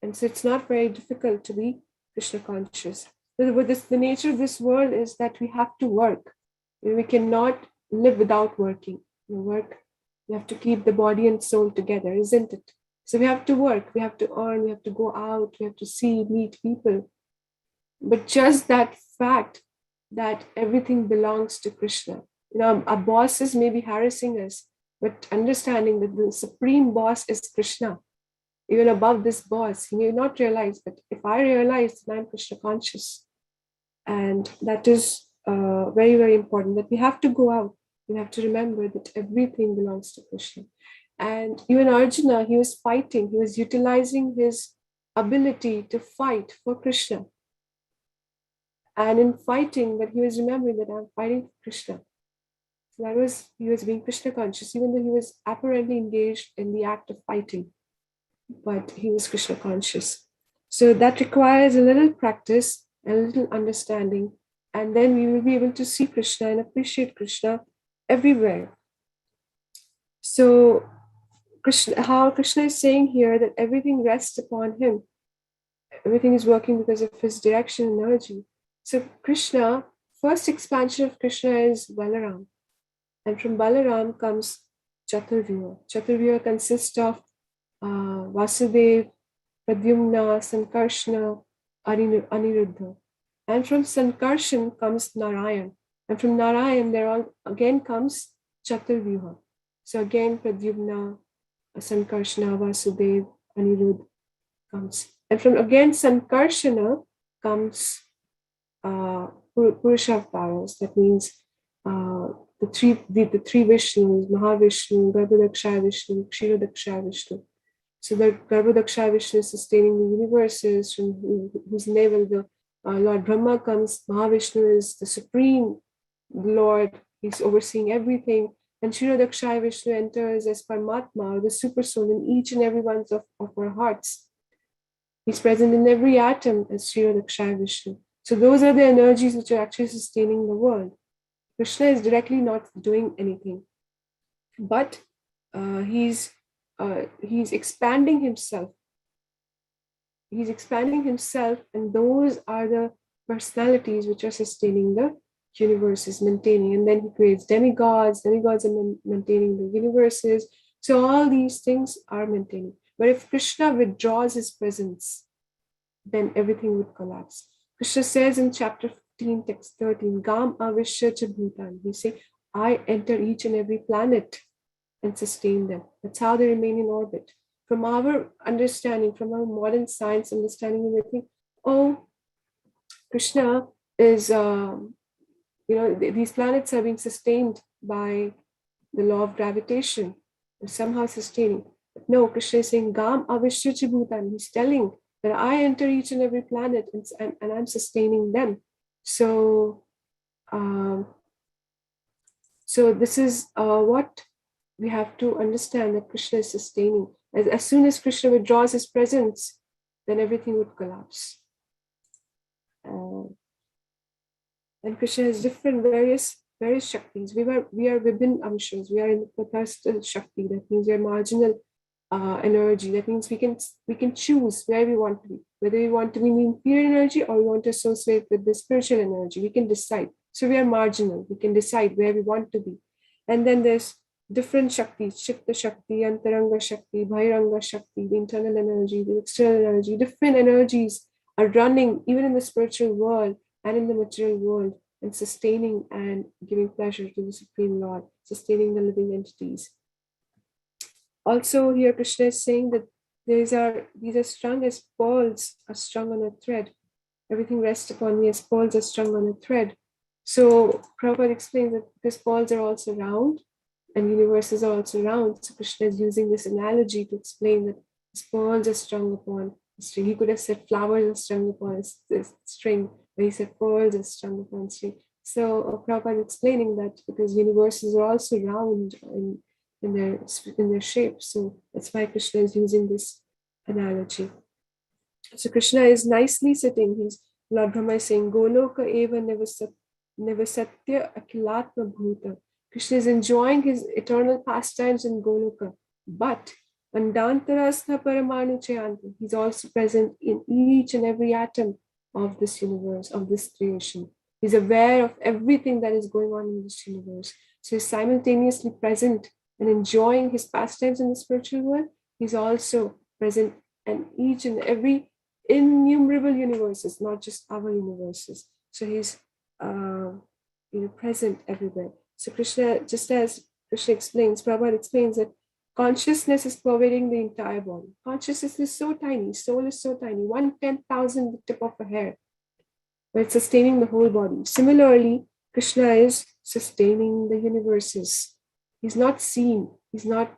And so it's not very difficult to be Krishna conscious. The nature of this world is that we have to work. We cannot live without working. We have to keep the body and soul together, isn't it? So we have to work, we have to earn, we have to go out, we have to see, meet people. But just that fact that everything belongs to Krishna. Our bosses may be harassing us, but understanding that the supreme boss is Krishna, even above this boss, he may not realize, but if I realize that I'm Krishna conscious, and that is very, very important, that we have to go out. We have to remember that everything belongs to Krishna. And even Arjuna, he was fighting, he was utilizing his ability to fight for Krishna. And in fighting, that he was remembering that I'm fighting for Krishna. So that was, he was being Krishna conscious, even though he was apparently engaged in the act of fighting, but he was Krishna conscious. So that requires a little practice and a little understanding. And then we will be able to see Krishna and appreciate Krishna everywhere. So how Krishna is saying here that everything rests upon him. Everything is working because of his direction and energy. So Krishna, first expansion of Krishna is Balaram. And from Balaram comes Chaturvyuha. Chaturvyuha consists of Vasudev, Pradyumna, Sankarshana, Aniruddha. And from Sankarshan comes Narayan. And from Narayan, there again comes Chaturvyuha. So again, Pradyumna, Sankarshana, Vasudev, Aniruddha comes. And from again Sankarshana comes Purushavtaras. That means the three Vishnus, Mahavishnu, Garbhodakshaya Vishnu, Kshirodakshaya Vishnu. So that Garbhodakshaya Vishnu is sustaining the universes, from whose navel the Lord Brahma comes. Mahavishnu is the supreme Lord. He's overseeing everything. And Kshirodakshaya Vishnu enters as Paramatma, the super soul, in each and every one of our hearts. He's present in every atom as Kshirodakshaya Vishnu. So those are the energies which are actually sustaining the world. Krishna is directly not doing anything, but he's expanding himself. He's expanding himself, and those are the personalities which are sustaining the universes, maintaining. And then he creates demigods. Demigods are maintaining the universes. So all these things are maintaining. But if Krishna withdraws his presence, then everything would collapse. Krishna says in chapter 15, text 13, Gam avishya cha bhutan. He says, I enter each and every planet and sustain them. That's how they remain in orbit. From our understanding, from our modern science understanding, we think, oh, Krishna is, these planets are being sustained by the law of gravitation, or somehow sustaining. But no, Krishna is saying, Gam avishya cha bhutan. He's telling that I enter each and every planet and I'm sustaining them. So, so this is what we have to understand, that Krishna is sustaining. As soon as Krishna withdraws his presence, then everything would collapse. And Krishna has different various Shaktis. We are within Amshas. We are in the Tathastha Shakti. That means we are marginal energy. That means we can choose where we want to be, whether we want to be in the inferior energy or we want to associate with the spiritual energy. We can decide. So we are marginal. We can decide where we want to be. And then there's different Shaktis: Chitta Shakti, Antaranga Shakti, Bhairanga Shakti, the internal energy, the external energy. Different energies are running even in the spiritual world and in the material world, and sustaining and giving pleasure to the Supreme Lord, sustaining the living entities. Also, here Krishna is saying that these are strung as pearls are strung on a thread. Everything rests upon me as pearls are strung on a thread. So Prabhupada explains that because pearls are also round and universes are also round, so Krishna is using this analogy to explain that his pearls are strung upon a string. He could have said flowers are strung upon a string, but he said pearls are strung upon a string. So Prabhupada explaining that because universes are also round in their shape. So that's why Krishna is using this analogy. So Krishna is nicely sitting. He's Lord Brahma is saying, Goloka eva nevasatya akilatma bhuta. Krishna is enjoying his eternal pastimes in Goloka. But Andantarastha paramanu chayanta. He's also present in each and every atom of this universe, of this creation. He's aware of everything that is going on in this universe. So he's simultaneously present and enjoying his pastimes in the spiritual world, He's also present in each and every innumerable universes, not just our universes. So he's present everywhere. So Krishna, just as Krishna explains, Prabhupada explains that consciousness is pervading the entire body. Consciousness is so tiny, soul is so tiny, 1/10,000 the tip of a hair, but it's sustaining the whole body. Similarly, Krishna is sustaining the universes. He's not seen, he's not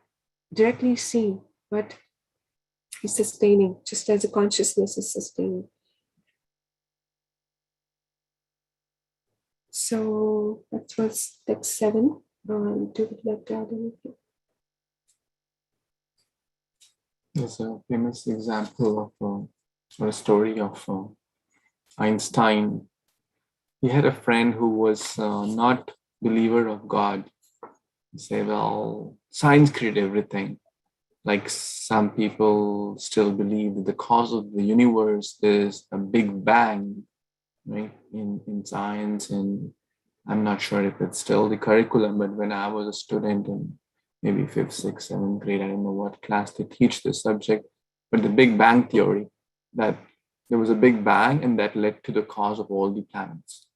directly seen, but he's sustaining, just as the consciousness is sustaining. So that was text 7. Do you like to add anything? There's a famous example of or a story of Einstein. He had a friend who was not believer of God. He said, well, science created everything. Like some people still believe that the cause of the universe is a big bang, right? In science, and I'm not sure if it's still the curriculum, but when I was a student in maybe 5th, 6th, 7th grade, I don't know what class they teach this subject, but the Big Bang theory, that there was a big bang and that led to the cause of all the planets.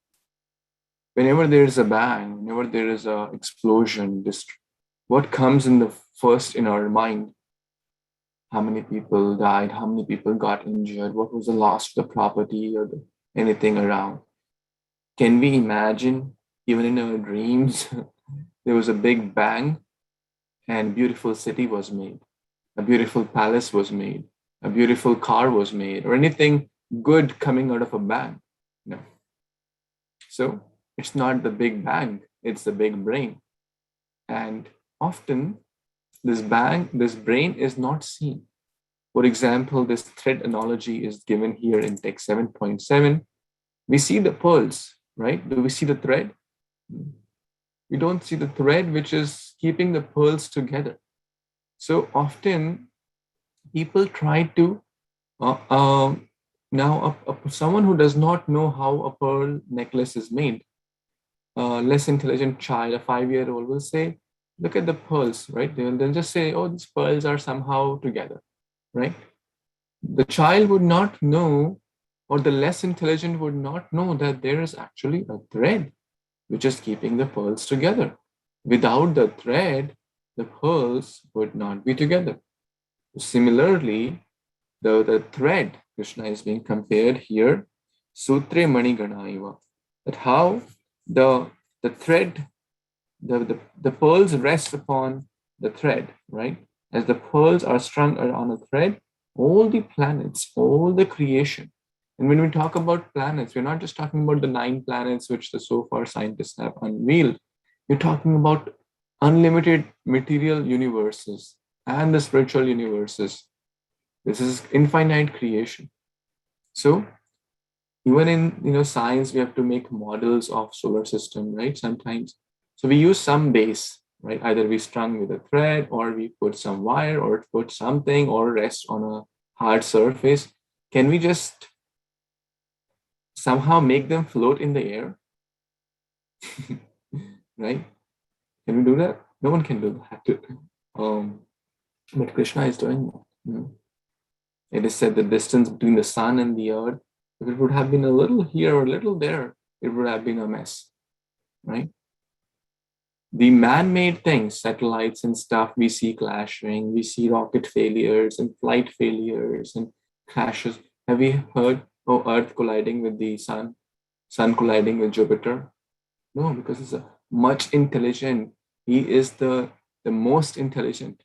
Whenever there is a bang, whenever there is a explosion, what comes in the first in our mind? How many people died? How many people got injured? What was the loss of the property or anything around? Can we imagine, even in our dreams, there was a big bang and beautiful city was made, a beautiful palace was made, a beautiful car was made, or anything good coming out of a bang? No. So it's not the big bang, it's the big brain. And often this brain is not seen. For example, this thread analogy is given here in text 7.7. We see the pearls, right? Do we see the thread? We don't see the thread which is keeping the pearls together. So often people try to, someone who does not know how a pearl necklace is made, less intelligent child, a 5-year-old will say, look at the pearls, right? They'll just say, oh, these pearls are somehow together, right? The child would not know, or the less intelligent would not know that there is actually a thread which is keeping the pearls together. Without the thread, the pearls would not be together. Similarly, the thread, Krishna is being compared here, Sutre Mani Ganaiva, that how the thread, the pearls rest upon the thread, right? As the pearls are strung on a thread, all the planets, all the creation. And when we talk about planets, we're not just talking about the 9 planets which the so far scientists have unveiled. We're talking about unlimited material universes and the spiritual universes. This is infinite creation. So even in science, we have to make models of solar system, right? Sometimes. So we use some base, right? Either we strung with a thread, or we put some wire, or put something, or rest on a hard surface. Can we just somehow make them float in the air? Right? Can we do that? No one can do that. But Krishna is doing that. It is said the distance between the sun and the earth, if it would have been a little here or a little there, it would have been a mess, right? The man-made things, satellites and stuff, we see clashing, we see rocket failures and flight failures and crashes. Have we heard, oh, Earth colliding with the sun colliding with Jupiter? No, because it's a much intelligent. He is the most intelligent.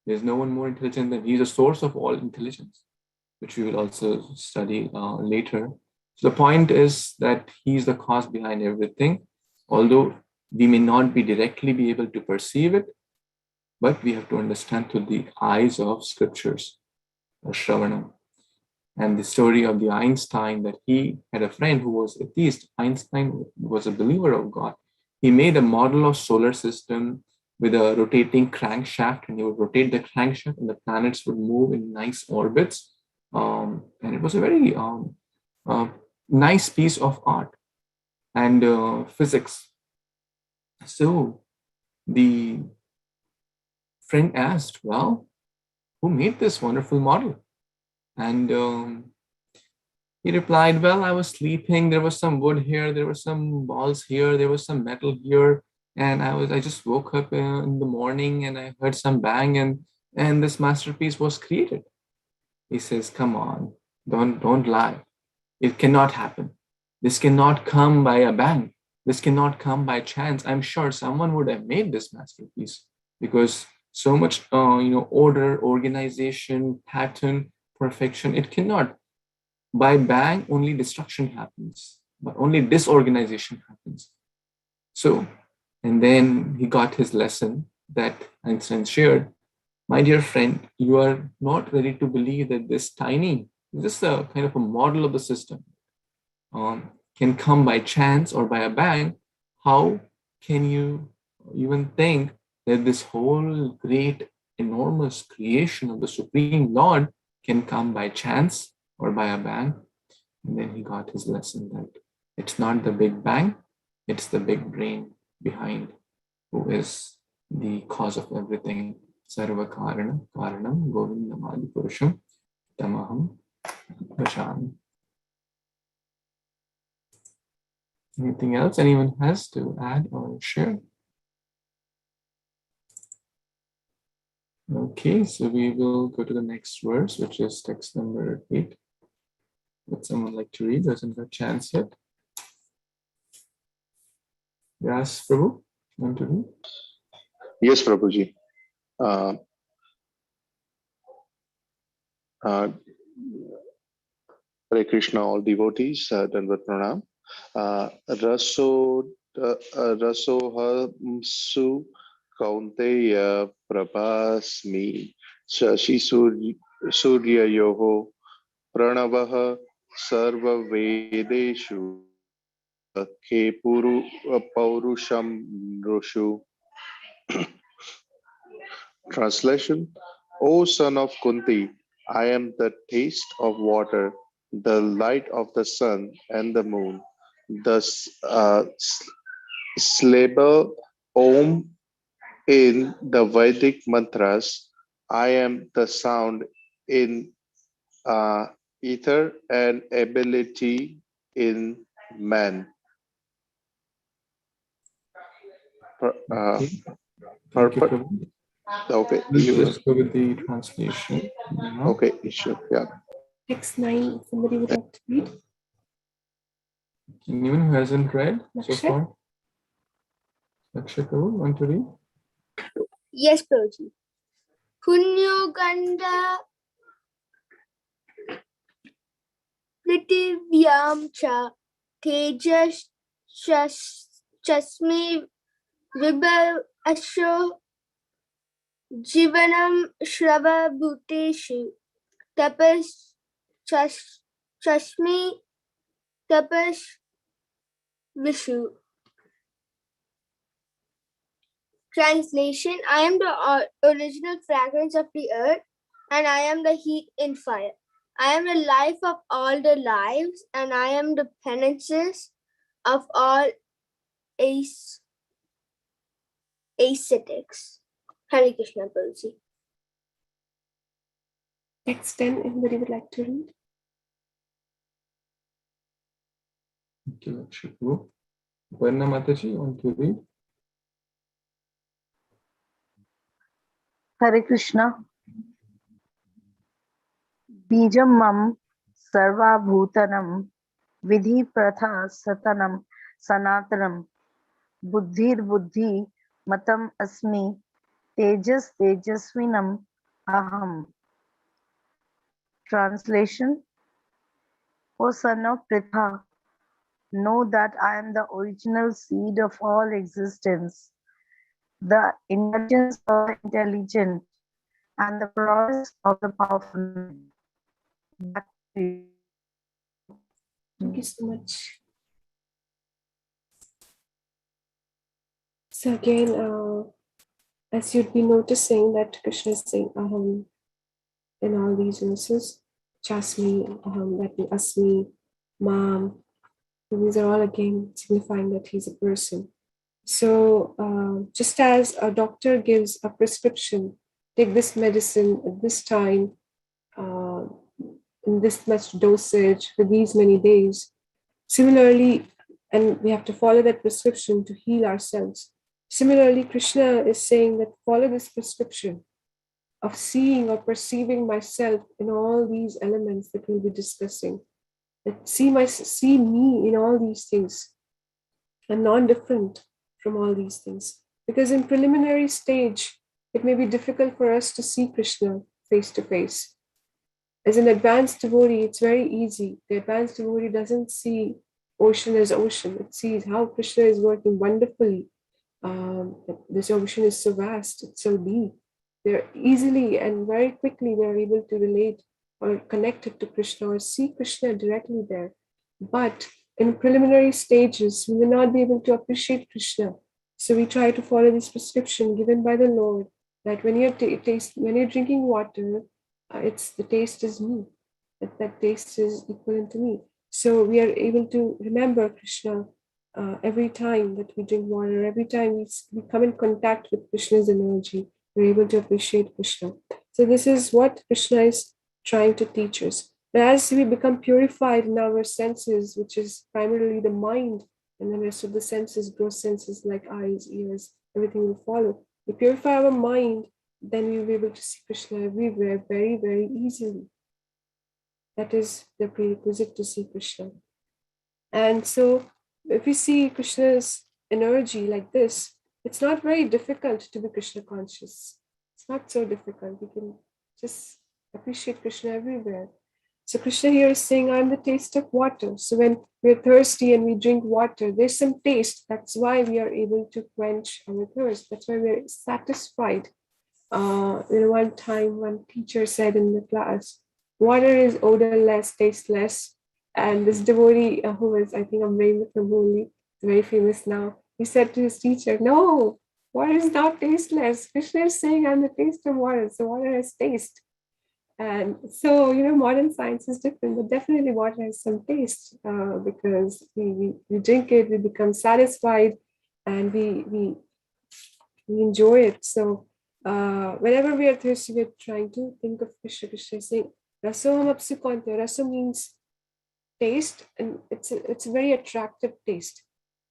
There's no one more intelligent than he's a source of all intelligence, which we will also study later. So the point is that he's the cause behind everything, although we may not directly be able to perceive it, but we have to understand through the eyes of scriptures, or Shravana. And the story of the Einstein, that he had a friend who was atheist. Einstein was a believer of God. He made a model of solar system with a rotating crankshaft, and he would rotate the crankshaft and the planets would move in nice orbits. And it was a very nice piece of art and physics. So the friend asked, well, who made this wonderful model? And he replied, well, I was sleeping. There was some wood here. There were some balls here. There was some metal here. And I just woke up in the morning and I heard some bang and this masterpiece was created. He says, come on, don't lie. It cannot happen. This cannot come by a bang. This cannot come by chance. I'm sure someone would have made this masterpiece because so much, order, organization, pattern, perfection. It cannot. By bang, only destruction happens, but only disorganization happens. So, and then he got his lesson that Einstein shared. My dear friend, you are not ready to believe that this tiny, just a kind of a model of the system, can come by chance or by a bang. How can you even think that this whole great, enormous creation of the Supreme Lord can come by chance or by a bang? And then he got his lesson that it's not the big bang, it's the big brain behind who is the cause of everything. Sarva Karana, Karanam, Govindam Adi Purusham, Tamaham, Vasham. Anything else anyone has to add or share? Okay, so we will go to the next verse, which is text number 8. Would someone like to read? Doesn't have a chance yet. Yes, Prabhu, want to read? Yes, Prabhuji. Uh, Hare Krishna, all devotees, Dandavat Pranam. Rasohamsu Kaunteya Prabhasmi Shashi Suryayoho Pranavaha Sarva Vedeshu Ke Paurusham Rushu. Translation: O son of Kunti, I am the taste of water, the light of the sun and the moon, the syllable Om in the Vedic mantras. I am the sound in ether and ability in man. Okay, thank you, Purpose. Prabhu. Okay, We'll just go with the translation now. Okay, sure. Yeah. Text 9, somebody would like to read? Anyone who hasn't read so Lakshay? far? Lakshay Prabhu, want to read? Yes, Prabhuji. Punyo Ganda Pritivyam Cha Tejas Chasmi Vibal Asho Jivanam Shrava Bhuteshu Tapas Chasmi Tapas Vishu. Translation: I am the original fragrance of the earth, and I am the heat in fire. I am the life of all the lives, and I am the penances of all ascetics. Hare Krishna, Prabhuji. Text 10, anybody would like to read? Thank you, Lakshay Prabhu. Varna Mataji, want to read? Hare Krishna. Bijam mam sarva bhutanam vidhi pratha satanam sanatanam buddhir buddhi matam asmi tejas tejasvinam aham. Translation: O son of Pritha, know that I am the original seed of all existence, the intelligence of the intelligent, and the prowess of the powerful. Back to you. Thank you so much. So again, as you'd be noticing that Krishna is saying aham in all these verses, Chasmi, aham, that means Asmi, Mam. These are all again signifying that he's a person. So just as a doctor gives a prescription take this medicine at this time, in this much dosage for these many days. Similarly, and we have to follow that prescription to heal ourselves. Similarly, Krishna is saying that follow this prescription of seeing or perceiving myself in all these elements that we'll be discussing. That see me in all these things. I'm non-different from all these things. Because in preliminary stage, it may be difficult for us to see Krishna face to face. As an advanced devotee, it's very easy. The advanced devotee doesn't see ocean as ocean. It sees how Krishna is working wonderfully. This ocean is so vast, it's so deep. They're easily and very quickly they're able to relate or connect it to Krishna or see Krishna directly there. But in preliminary stages, we will not be able to appreciate Krishna. So we try to follow this prescription given by the Lord that when you're when you're drinking water, it's the taste is me. That taste is equivalent to me. So we are able to remember Krishna every time that we drink water, every time we come in contact with Krishna's energy, we're able to appreciate Krishna. So this is what Krishna is trying to teach us. But as we become purified in our senses, which is primarily the mind, and the rest of the senses, gross senses like eyes, ears, everything will follow. We purify our mind, then we will be able to see Krishna everywhere very, very easily. That is the prerequisite to see Krishna. And so if we see Krishna's energy like this, it's not very difficult to be Krishna conscious. It's not so difficult. We can just appreciate Krishna everywhere. So Krishna here is saying, I'm the taste of water. So when we're thirsty and we drink water, there's some taste. That's why we are able to quench our thirst. That's why we're satisfied. One time, one teacher said in the class, water is odorless, tasteless. And this devotee who was, I think, Amrendra Prabhu, very famous now, he said to his teacher, no, water is not tasteless. Krishna is saying, I'm the taste of water. So water has taste. And so, modern science is different, but definitely water has some taste because we drink it, we become satisfied, and we enjoy it. So whenever we are thirsty, we're trying to think of Krishna. Krishna is saying, Rasoham apsukante. Rasa means taste, and it's a very attractive taste.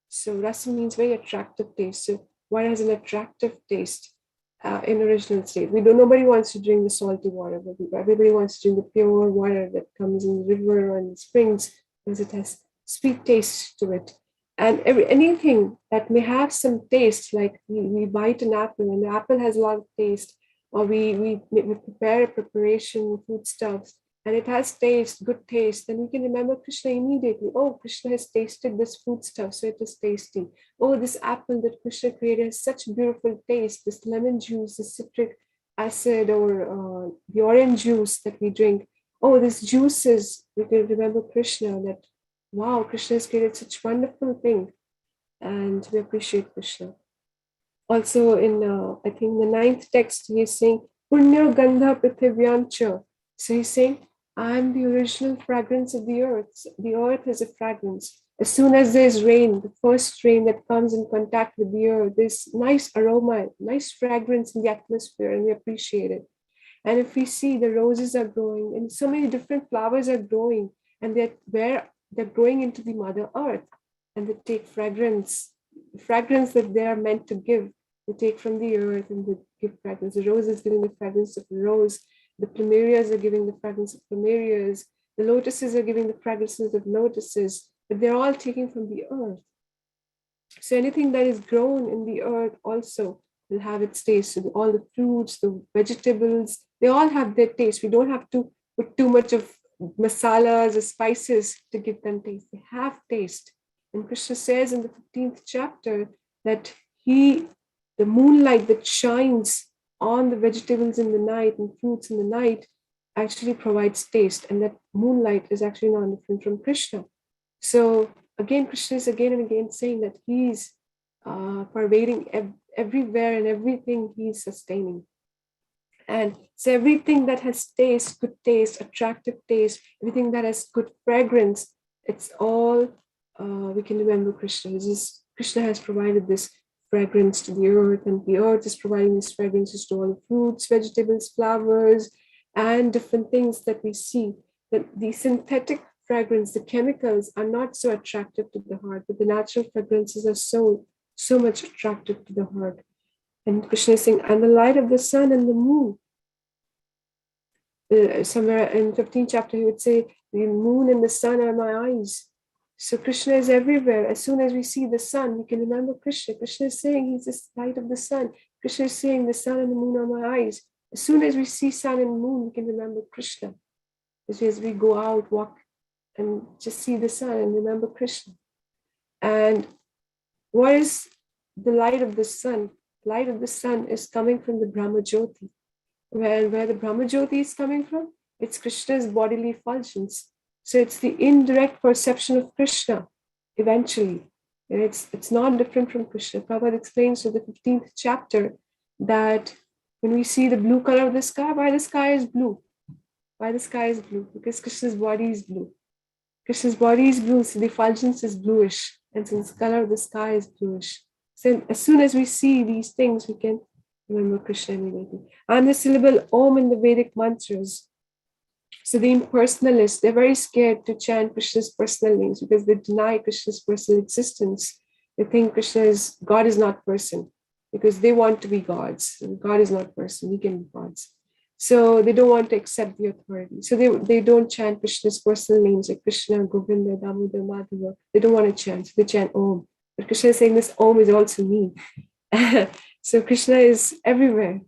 So rasa means very attractive taste. So water has an attractive taste in original state. Nobody wants to drink the salty water, but everybody wants to drink the pure water that comes in the river and springs because it has sweet taste to it. And anything that may have some taste, like we bite an apple and the apple has a lot of taste, or we prepare a preparation, foodstuffs, and it has taste, good taste, then we can remember Krishna immediately. Oh, Krishna has tasted this foodstuff, so it is tasty. Oh, this apple that Krishna created has such beautiful taste. This lemon juice, the citric acid, or the orange juice that we drink. Oh, these juices, we can remember Krishna, that, wow, Krishna has created such wonderful thing. And we appreciate Krishna. Also in, I think the 9th text, he is saying, Punya Gandha Prithivyancha. So he's saying, I'm the original fragrance of the earth. The earth is a fragrance. As soon as there's rain, the first rain that comes in contact with the earth, there's nice aroma, nice fragrance in the atmosphere, and we appreciate it. And if we see the roses are growing, and so many different flowers are growing, and they're growing into the Mother Earth, and they take fragrance that they are meant to give. They take from the earth and they give fragrance. The rose is giving the fragrance of the rose. The plumerias are giving the fragrance of plumerias. The lotuses are giving the fragrances of lotuses, but they're all taken from the earth. So anything that is grown in the earth also will have its taste. So all the fruits, the vegetables, they all have their taste. We don't have to put too much of masalas or spices to give them taste. They have taste. And Krishna says in the 15th chapter that the moonlight that shines on the vegetables in the night and fruits in the night actually provides taste. And that moonlight is actually not different from Krishna. So again, Krishna is again and again saying that he's pervading everywhere and everything he's sustaining. And so everything that has taste, good taste, attractive taste, everything that has good fragrance, it's all, we can remember Krishna. Krishna has provided this fragrance to the earth, and the earth is providing these fragrances to all the fruits, vegetables, flowers, and different things that we see. That the synthetic fragrance, the chemicals are not so attractive to the heart, but the natural fragrances are so much attractive to the heart. And Krishna is saying, and the light of the sun and the moon. Somewhere in 15th chapter, he would say, the moon and the sun are my eyes. So Krishna is everywhere. As soon as we see the sun, we can remember Krishna. Krishna is saying he's the light of the sun. Krishna is saying the sun and the moon are my eyes. As soon as we see sun and moon, we can remember Krishna. As we go out, walk, and just see the sun and remember Krishna. And what is the light of the sun? Light of the sun is coming from the Brahma Jyoti. Where the Brahma Jyoti is coming from, it's Krishna's bodily effulgence. So it's the indirect perception of Krishna eventually. And it's not different from Krishna. Prabhupada explains in the 15th chapter that when we see the blue color of the sky, why the sky is blue? Why the sky is blue? Because Krishna's body is blue. Krishna's body is blue, so the effulgence is bluish. And since the color of the sky is bluish. So as soon as we see these things, we can remember Krishna immediately. And the syllable Om in the Vedic mantras. So the impersonalists, they're very scared to chant Krishna's personal names because they deny Krishna's personal existence. They think God is not person because they want to be gods. And God is not person, we can be gods. So they don't want to accept the authority. So they don't chant Krishna's personal names like Krishna, Govinda, Damodar, Madhava. They don't want to chant, so they chant Om. But Krishna is saying this Om is also me. So Krishna is everywhere.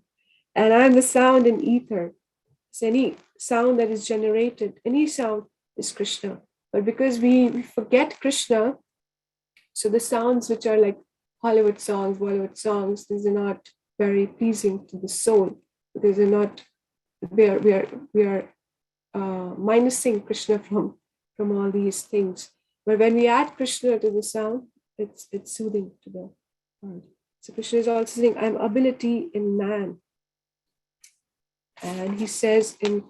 And I am the sound in ether. So any sound that is generated, any sound is Krishna. But because we forget Krishna, so the sounds which are like Hollywood songs, Bollywood songs, these are not very pleasing to the soul because they're not. We are minusing Krishna from all these things. But when we add Krishna to the sound, it's soothing to the heart. So Krishna is also saying, I'm ability in man. And he says in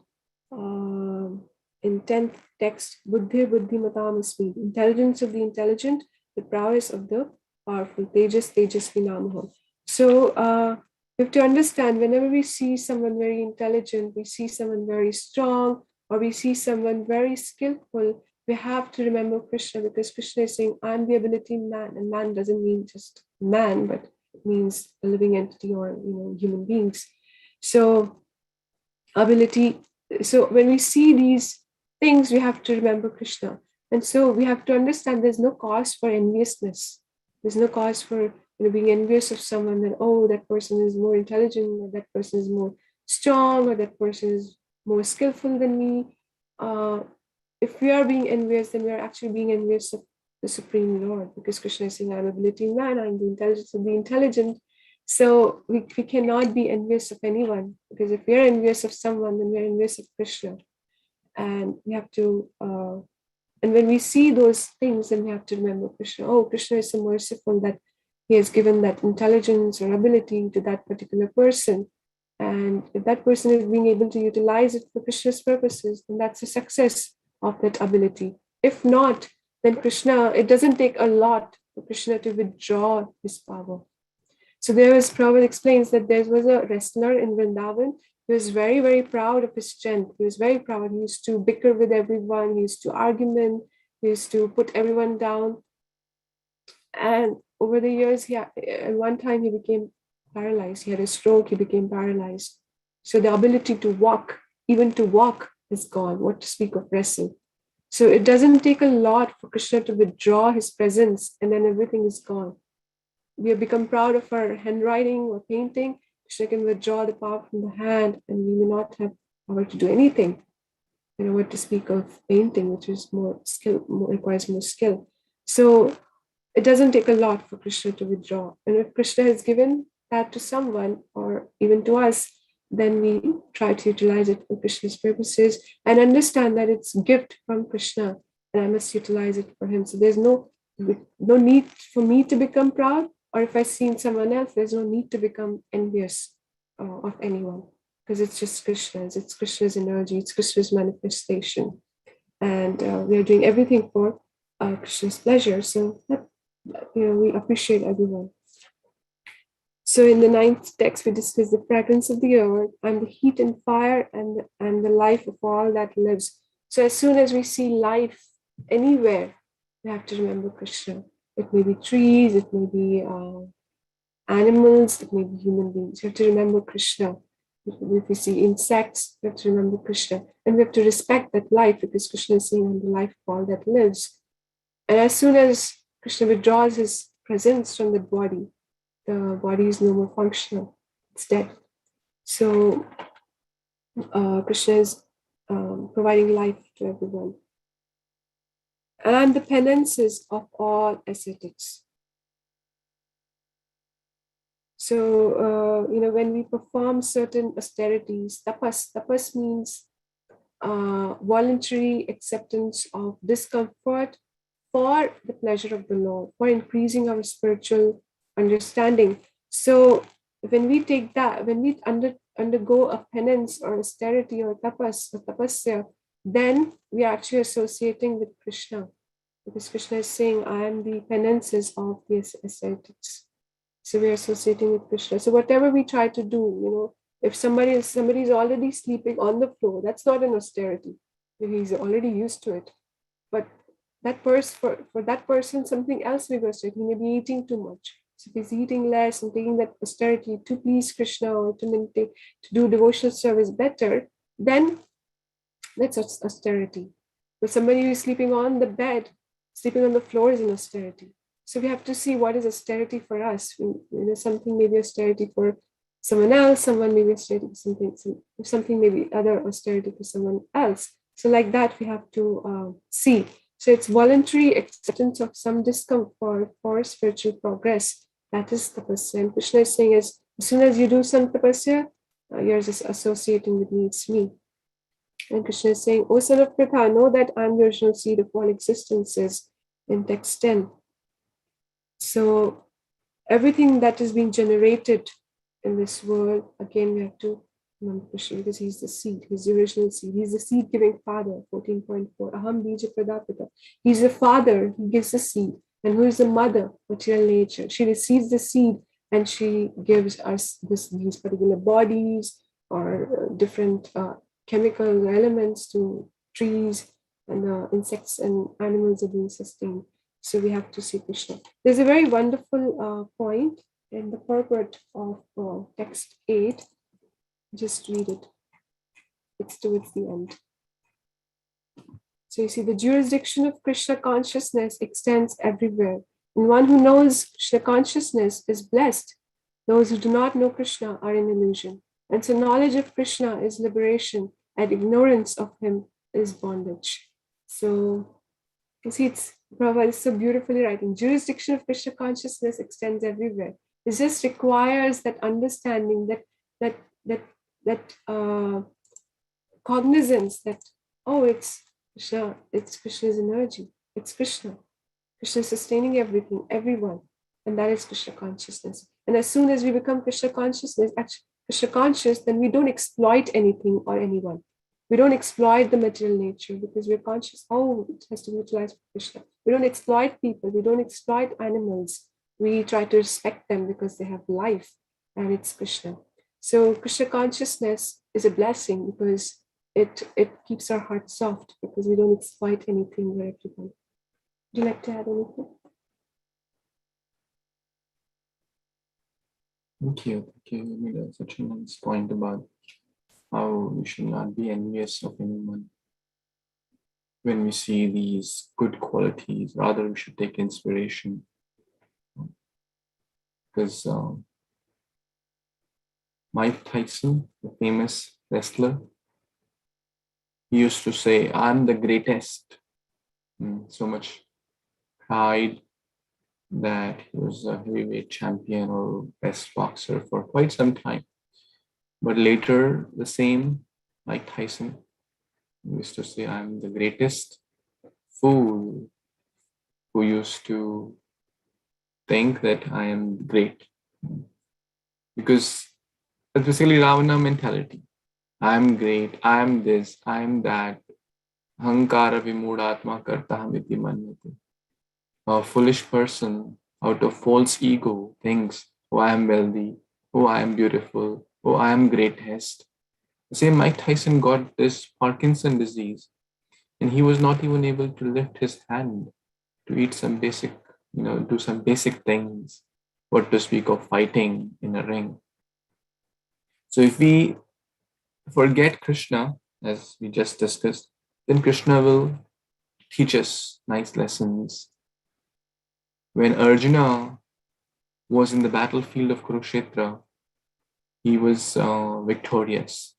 10th text, Buddhi Buddhi Matamasmi, intelligence of the intelligent, the prowess of the powerful, Tejas Tejasvi Namaha. So we have to understand whenever we see someone very intelligent, we see someone very strong, or we see someone very skillful, we have to remember Krishna because Krishna is saying, I'm the ability in man. And man doesn't mean just man, but it means a living entity or human beings. So ability. So when we see these things, we have to remember Krishna. And so we have to understand there's no cause for enviousness. There's no cause for being envious of someone that, oh, that person is more intelligent, or that person is more strong, or that person is more skillful than me. If we are being envious, then we are actually being envious of the Supreme Lord, because Krishna is saying, I'm ability in man, I'm the intelligence of the intelligent. So we cannot be envious of anyone, because if we are envious of someone, then we are envious of Krishna. And we have to, and when we see those things, then we have to remember Krishna. Oh, Krishna is so merciful that he has given that intelligence or ability to that particular person. And if that person is being able to utilize it for Krishna's purposes, then that's a success of that ability. If not, then Krishna, it doesn't take a lot for Krishna to withdraw his power. So Prabhupada explains that there was a wrestler in Vrindavan. He was very, very proud of his strength. He was very proud. He used to bicker with everyone. He used to argument. He used to put everyone down. And over the years, at one time he became paralyzed. He had a stroke. He became paralyzed. So the ability to walk, even to walk, is gone. What to speak of wrestle? So it doesn't take a lot for Krishna to withdraw his presence, and then everything is gone. We have become proud of our handwriting or painting. Krishna can withdraw the power from the hand, and we may not have power to do anything. What to speak of painting, which is more skill, requires more skill. So it doesn't take a lot for Krishna to withdraw. And if Krishna has given that to someone or even to us, then we try to utilize it for Krishna's purposes and understand that it's a gift from Krishna and I must utilize it for him. So there's no need for me to become proud, or if I see in someone else, there's no need to become envious of anyone, because it's just Krishna's. It's Krishna's energy. It's Krishna's manifestation. And we are doing everything for Krishna's pleasure. So, we appreciate everyone. So in the ninth text, we discuss the fragrance of the earth and the heat and fire and the life of all that lives. So as soon as we see life anywhere, we have to remember Krishna. It may be trees, it may be animals, it may be human beings. You have to remember Krishna. If we see insects, we have to remember Krishna. And we have to respect that life because Krishna is saying, I'm the life of all that lives. And as soon as Krishna withdraws his presence from the body is no more functional. It's dead. So Krishna is providing life to everyone. And the penances of all ascetics. So, when we perform certain austerities, tapas means voluntary acceptance of discomfort for the pleasure of the Lord, for increasing our spiritual understanding. So when we take that, when we undergo a penance or austerity or tapas or tapasya, then we are actually associating with Krishna. Because Krishna is saying, I am the penances of the ascetics. So we are associating with Krishna. So whatever we try to do, if somebody is already sleeping on the floor, that's not an austerity. He's already used to it. But that person, for that person, something else may be austerity. He may be eating too much. So if he's eating less and taking that austerity to please Krishna or to meditate, to do devotional service better, then that's austerity. But somebody who is sleeping on the bed, sleeping on the floor is an austerity. So we have to see what is austerity for us. Something may be austerity for someone else, someone may be austerity for something may be other austerity for someone else. So like that, we have to see. So it's voluntary acceptance of some discomfort for spiritual progress. That is tapasya. And Krishna is saying as soon as you do some tapasya, you're just associating with me, it's me. And Krishna is saying, O son of Pritha, know that I'm the original seed of all existences in text 10. So everything that is being generated in this world, again, we have to remember Krishna because he's the seed, he's the original seed, he's the seed-giving father, 14.4, Aham Bija Pradapita. He's the father, he gives the seed. And who is the mother? Material nature. She receives the seed and she gives us these particular bodies or different chemical elements to trees, and insects and animals are being sustained. So we have to see Krishna. There's a very wonderful point in the purport of text 8. Just read it. It's towards the end. So you see, the jurisdiction of Krishna consciousness extends everywhere. And one who knows Krishna consciousness is blessed. Those who do not know Krishna are in illusion. And so knowledge of Krishna is liberation, and ignorance of him is bondage. So you see, Prabhupada is so beautifully writing. Jurisdiction of Krishna consciousness extends everywhere. It just requires that understanding, that cognizance that, oh, it's Krishna, it's Krishna's energy, it's Krishna. Krishna is sustaining everything, everyone, and that is Krishna consciousness. And as soon as we become Krishna consciousness, actually Krishna conscious, then we don't exploit anything or anyone. We don't exploit the material nature because we're conscious, oh, it has to be utilized for Krishna. We don't exploit people, we don't exploit animals. We try to respect them because they have life, and it's Krishna. So Krishna consciousness is a blessing because it keeps our heart soft because we don't exploit anything or everyone. Would you like to add anything? Thank you. You made such a nice point about how we should not be envious of anyone. When we see these good qualities, rather we should take inspiration. Because Mike Tyson, the famous wrestler, he used to say, I'm the greatest. So much pride that he was a heavyweight champion or best boxer for quite some time. But later, the same Mike Tyson used to say, I'm the greatest fool who used to think that I am great. Because that's basically Ravana mentality. I'm great, I'm this, I'm that. Ahankara vimudatma kartahamiti manyate. A foolish person out of false ego thinks Oh, I am wealthy. Oh, I am beautiful. Oh, I am greatest. Same Mike Tyson got this Parkinson disease, and he was not even able to lift his hand to eat some basic, do some basic things. What to speak of fighting in a ring. So if we forget Krishna, as we just discussed, then Krishna will teach us nice lessons. When Arjuna was in the battlefield of Kurukshetra, he was victorious.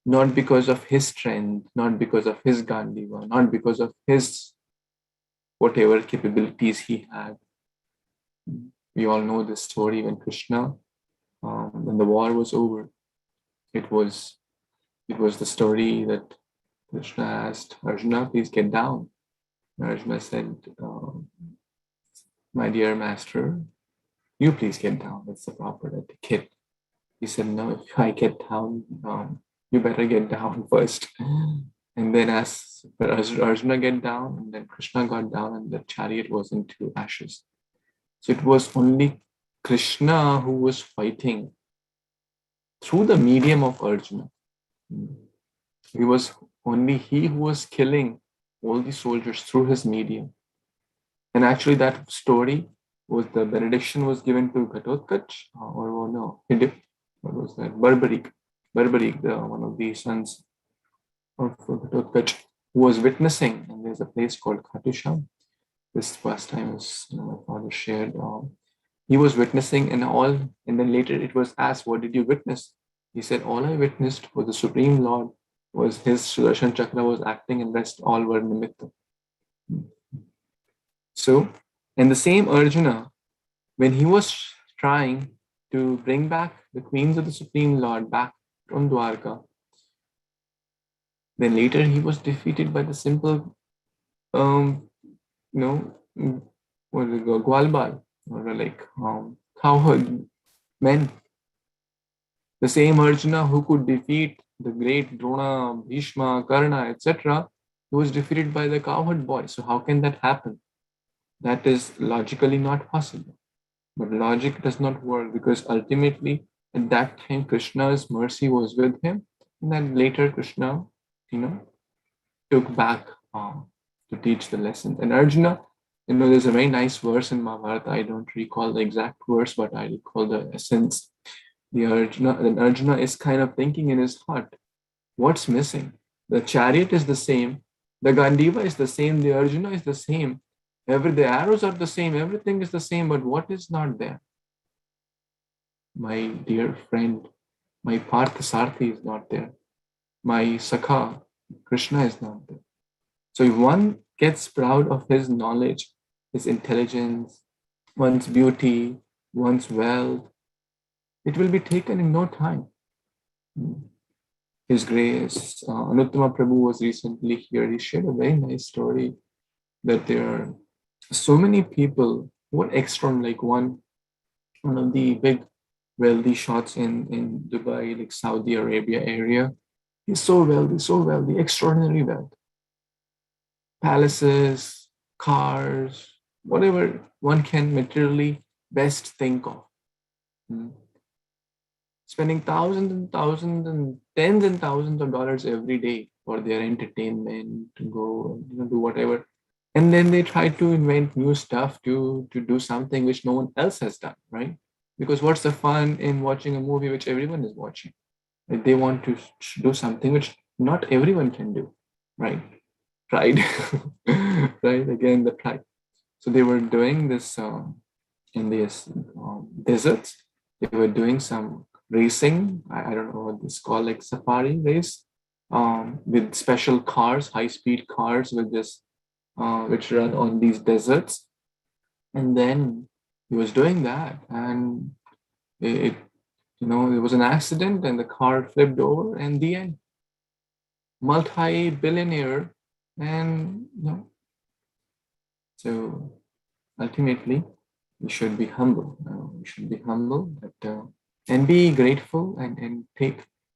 Not because of his strength, not because of his Gandiva, not because of his whatever capabilities he had. We all know the story when Krishna, when the war was over, it was the story that Krishna asked Arjuna, please get down. And Arjuna said, my dear master, you please get down. That's the proper etiquette. He said, no, if I get down, you better get down first. And then as Arjuna get down, and then Krishna got down, and the chariot was into ashes. So it was only Krishna who was fighting through the medium of Arjuna. He was only he who was killing all the soldiers through his medium. And actually that story was the benediction was given to Ghatotkach, or no, what was that? Barbarik, one of the sons of Ghatotkach, who was witnessing, and there's a place called Khatusham. This first time is my father shared. He was witnessing and then later it was asked, what did you witness? He said, all I witnessed was the Supreme Lord, was his Sudarshan Chakra was acting, and rest all were nimitta. So, and the same Arjuna, when he was trying to bring back the queens of the Supreme Lord back from Dwarka, then later he was defeated by the simple, what is it called, Gwalbal, or like cowherd men. The same Arjuna who could defeat the great Drona, Bhishma, Karna, etc., he was defeated by the cowherd boy. So how can that happen? That is logically not possible. But logic does not work, because ultimately at that time Krishna's mercy was with him, and then later Krishna, took back to teach the lessons. And Arjuna, there's a very nice verse in Mahabharata. I don't recall the exact verse, but I recall the essence. Arjuna is kind of thinking in his heart, what's missing? The chariot is the same, the Gandiva is the same, the Arjuna is the same. The arrows are the same, everything is the same, but what is not there? My dear friend, my Parthasarthi is not there. My Sakha, Krishna, is not there. So if one gets proud of his knowledge, his intelligence, one's beauty, one's wealth, it will be taken in no time. His Grace, Anuttama Prabhu was recently here. He shared a very nice story that there are so many people who are extraordinary, like one of the big wealthy shots in Dubai, like Saudi Arabia area. He's so wealthy, extraordinary wealth. Palaces, cars, whatever one can materially best think of. Spending thousands and thousands and tens and thousands of dollars every day for their entertainment, to go do whatever. And then they try to invent new stuff to do something which no one else has done, right? Because what's the fun in watching a movie which everyone is watching? Like they want to do something which not everyone can do, right? Pride, right? Again, the pride. So they were doing this in these deserts. They were doing some racing. I don't know what this called, like safari race, with special cars, high-speed cars with this, which run on these deserts. And then he was doing that, and it there was an accident, and the car flipped over, and the end. Multi-billionaire, and so ultimately we should be humble. We should be humble, and be grateful, and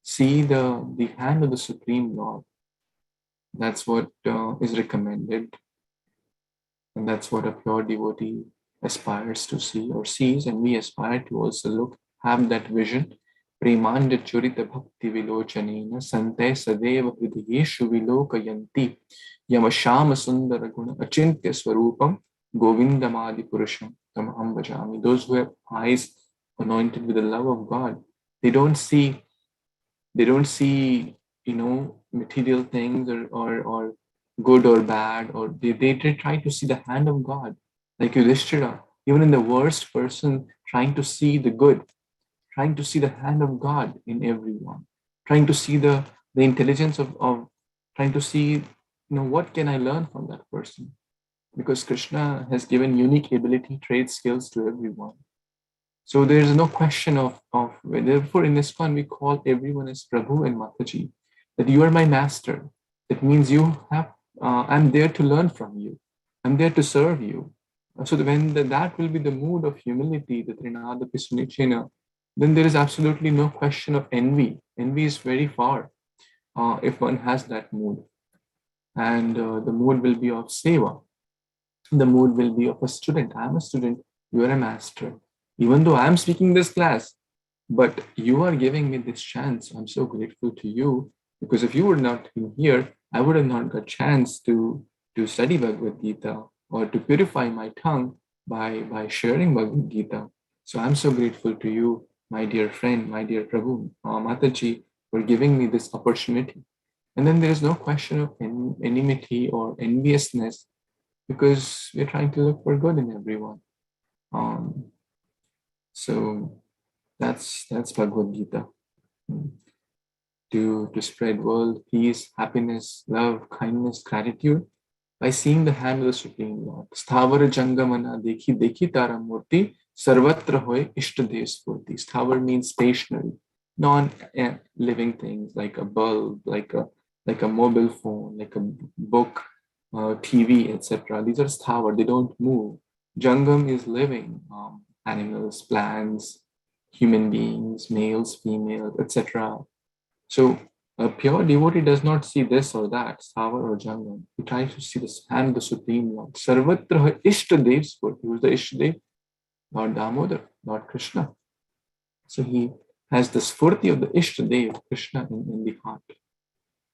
see the hand of the Supreme Lord. That's what is recommended, and that's what a pure devotee aspires to see or sees, and we aspire to also look, have that vision. Premanda churita bhakti vilochanena sante sadeva hridayeshu vilokayanti yamashama sundara guna achintya swarupam govindamadi purusham tamaham bhajami. Those who have eyes anointed with the love of God, they don't see, material things or good or bad, or they try to see the hand of God, like Yudhishthira, even in the worst person, trying to see the good, trying to see the hand of God in everyone, trying to see the intelligence of trying to see, what can I learn from that person? Because Krishna has given unique ability, trade skills to everyone. So there is no question of therefore in ISKCON we call everyone as Prabhu and Mataji, that you are my master. That means I'm there to learn from you. I'm there to serve you. So when that will be the mood of humility, the Trinada Pisunichena, then there is absolutely no question of envy. Envy is very far if one has that mood. And the mood will be of seva. The mood will be of a student. I'm a student, you are a master. Even though I'm speaking this class, but you are giving me this chance. I'm so grateful to you, because if you would not be here, I would have not got a chance to study Bhagavad Gita or to purify my tongue by sharing Bhagavad Gita. So I'm so grateful to you, my dear friend, my dear Prabhu, Mataji, for giving me this opportunity. And then there is no question of enmity or enviousness, because we're trying to look for good in everyone. So that's Bhagavad Gita. To spread world peace, happiness, love, kindness, gratitude by seeing the hand of the Supreme Lord. Sthavar jangamana dekhi tara murti sarvatra hoy ishtadev spurti. Sthavar means stationary, non-living things like a bulb, like a mobile phone, like a book, TV, etc. These are sthavar, they don't move. Jangam is living, animals, plants, human beings, males, females, etc. So a pure devotee does not see this or that, Sthavar or Jangam. He tries to see the hand of the Supreme Lord. Sarvatra Ishtadev Spurti. Who is the Ishtadev? Lord Damodar, Lord Krishna. So he has the Spurti of the Ishtadev, Krishna, in the heart.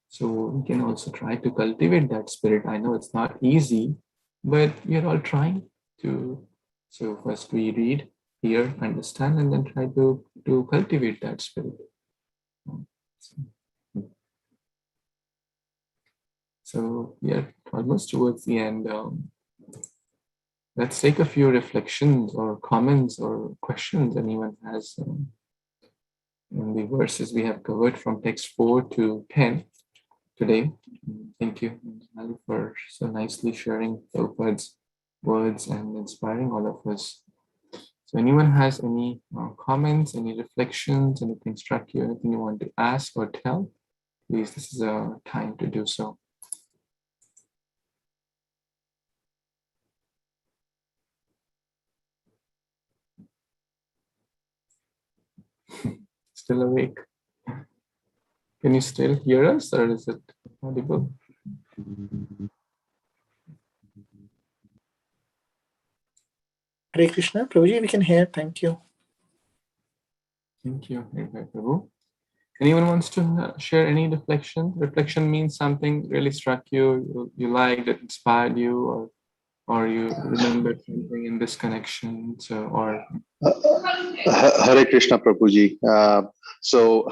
So we can also try to cultivate that spirit. I know it's not easy, but we are all trying to. So first we read, hear, understand, and then try to cultivate that spirit. So we are almost towards the end. Let's take a few reflections or comments or questions anyone has in the verses we have covered from text 4 to 10 today. Thank you, Ali, for so nicely sharing Prabhupada's words and inspiring all of us. So anyone has any comments, any reflections, anything struck you, anything you want to ask or tell, please, this is a time to do so. Still awake? Can you still hear us, or is it audible? Hare Krishna, Prabhuji, we can hear. Thank you. Thank you, Prabhu. Anyone wants to share any reflection? Reflection means something really struck you, you liked, that inspired you, or you remembered something in this connection. So, or Hare Krishna, Prabhuji. So,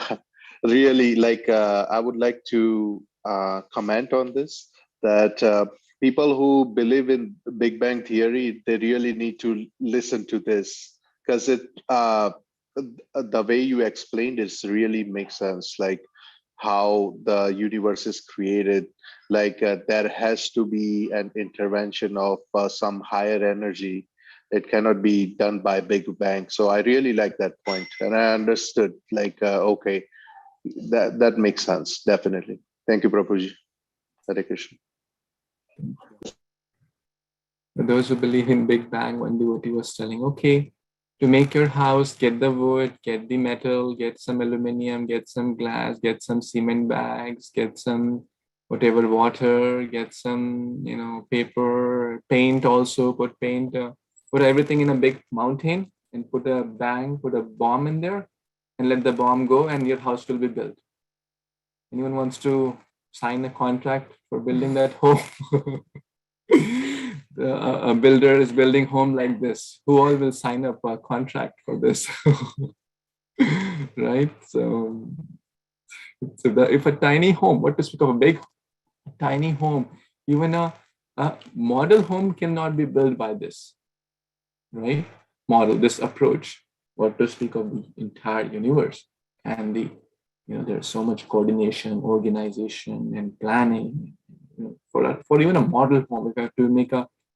really, I would like to comment on this, that people who believe in Big Bang Theory, they really need to listen to this, because the way you explained it really makes sense. Like how the universe is created, there has to be an intervention of some higher energy. It cannot be done by Big Bang. So I really like that point, and I understood. Okay, that makes sense, definitely. Thank you, Prabhuji. Hare Krishna. For those who believe in Big Bang, one devotee was telling, okay, to make your house, get the wood, get the metal, get some aluminum, get some glass, get some cement bags, get some whatever water, get some, paper, paint also, put paint. put everything in a big mountain and put a bomb in there and let the bomb go and your house will be built. Anyone wants to sign a contract for building that home? A builder is building home like this. Who all will sign up a contract for this? Right? So if a tiny home, what to speak of a big, tiny home, even a model home cannot be built by this, right? This approach, what to speak of the entire universe. And there's so much coordination, organization, and planning. For even a model home, if you have to make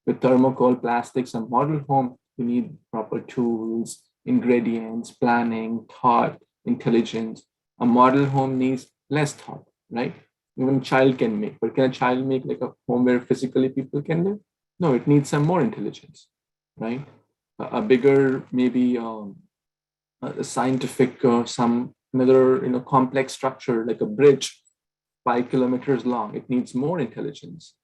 with thermocol plastics a model home, you need proper tools, ingredients, planning, thought, intelligence. A model home needs less thought, right? Even a child can make, but can a child make like a home where physically people can live? No, it needs some more intelligence, right? A bigger, maybe a scientific, some another complex structure like a bridge 5 kilometers long. It needs more intelligence.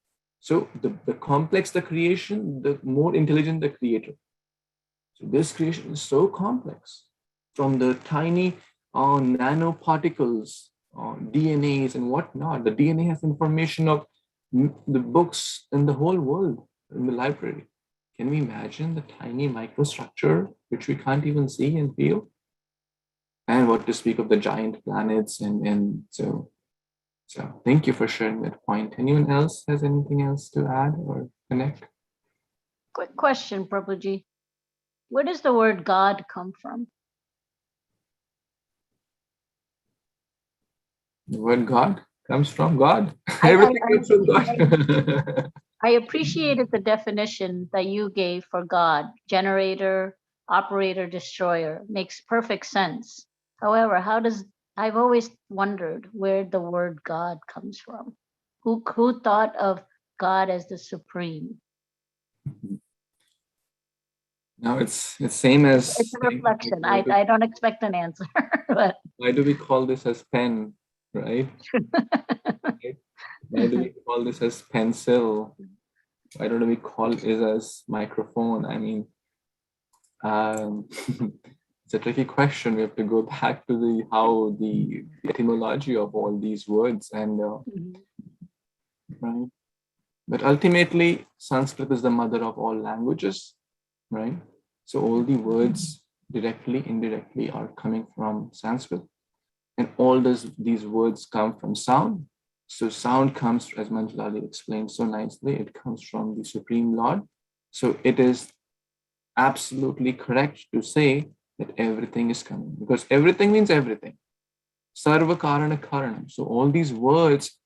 So the complex the creation, the more intelligent the creator. So this creation is so complex, from the tiny nanoparticles, DNAs and whatnot. The DNA has information of the books in the whole world in the library. Can we imagine the tiny microstructure which we can't even see and feel? And what to speak of the giant planets and so thank you for sharing that point. Anyone else has anything else to add or connect? Quick question, Prabhuji. Where does the word God come from? The word God comes from God. Everything comes from God. I appreciated the definition that you gave for God: generator, operator, destroyer. Makes perfect sense. However, I've always wondered where the word God comes from. Who thought of God as the supreme? Now it's same as It's a reflection. I don't expect an answer. But why do we call this as pen, right? Right? Why do we call this as pencil? Why don't we call it as microphone? I mean, it's a tricky question. We have to go back to the etymology of all these words and right. But ultimately, Sanskrit is the mother of all languages, right? So all the words directly, indirectly are coming from Sanskrit. And all these words come from sound. So sound comes, as Manjulali explained so nicely, it comes from the Supreme Lord. So it is absolutely correct to say that everything is coming, because everything means everything. Sarva Karana Karanam. So all these words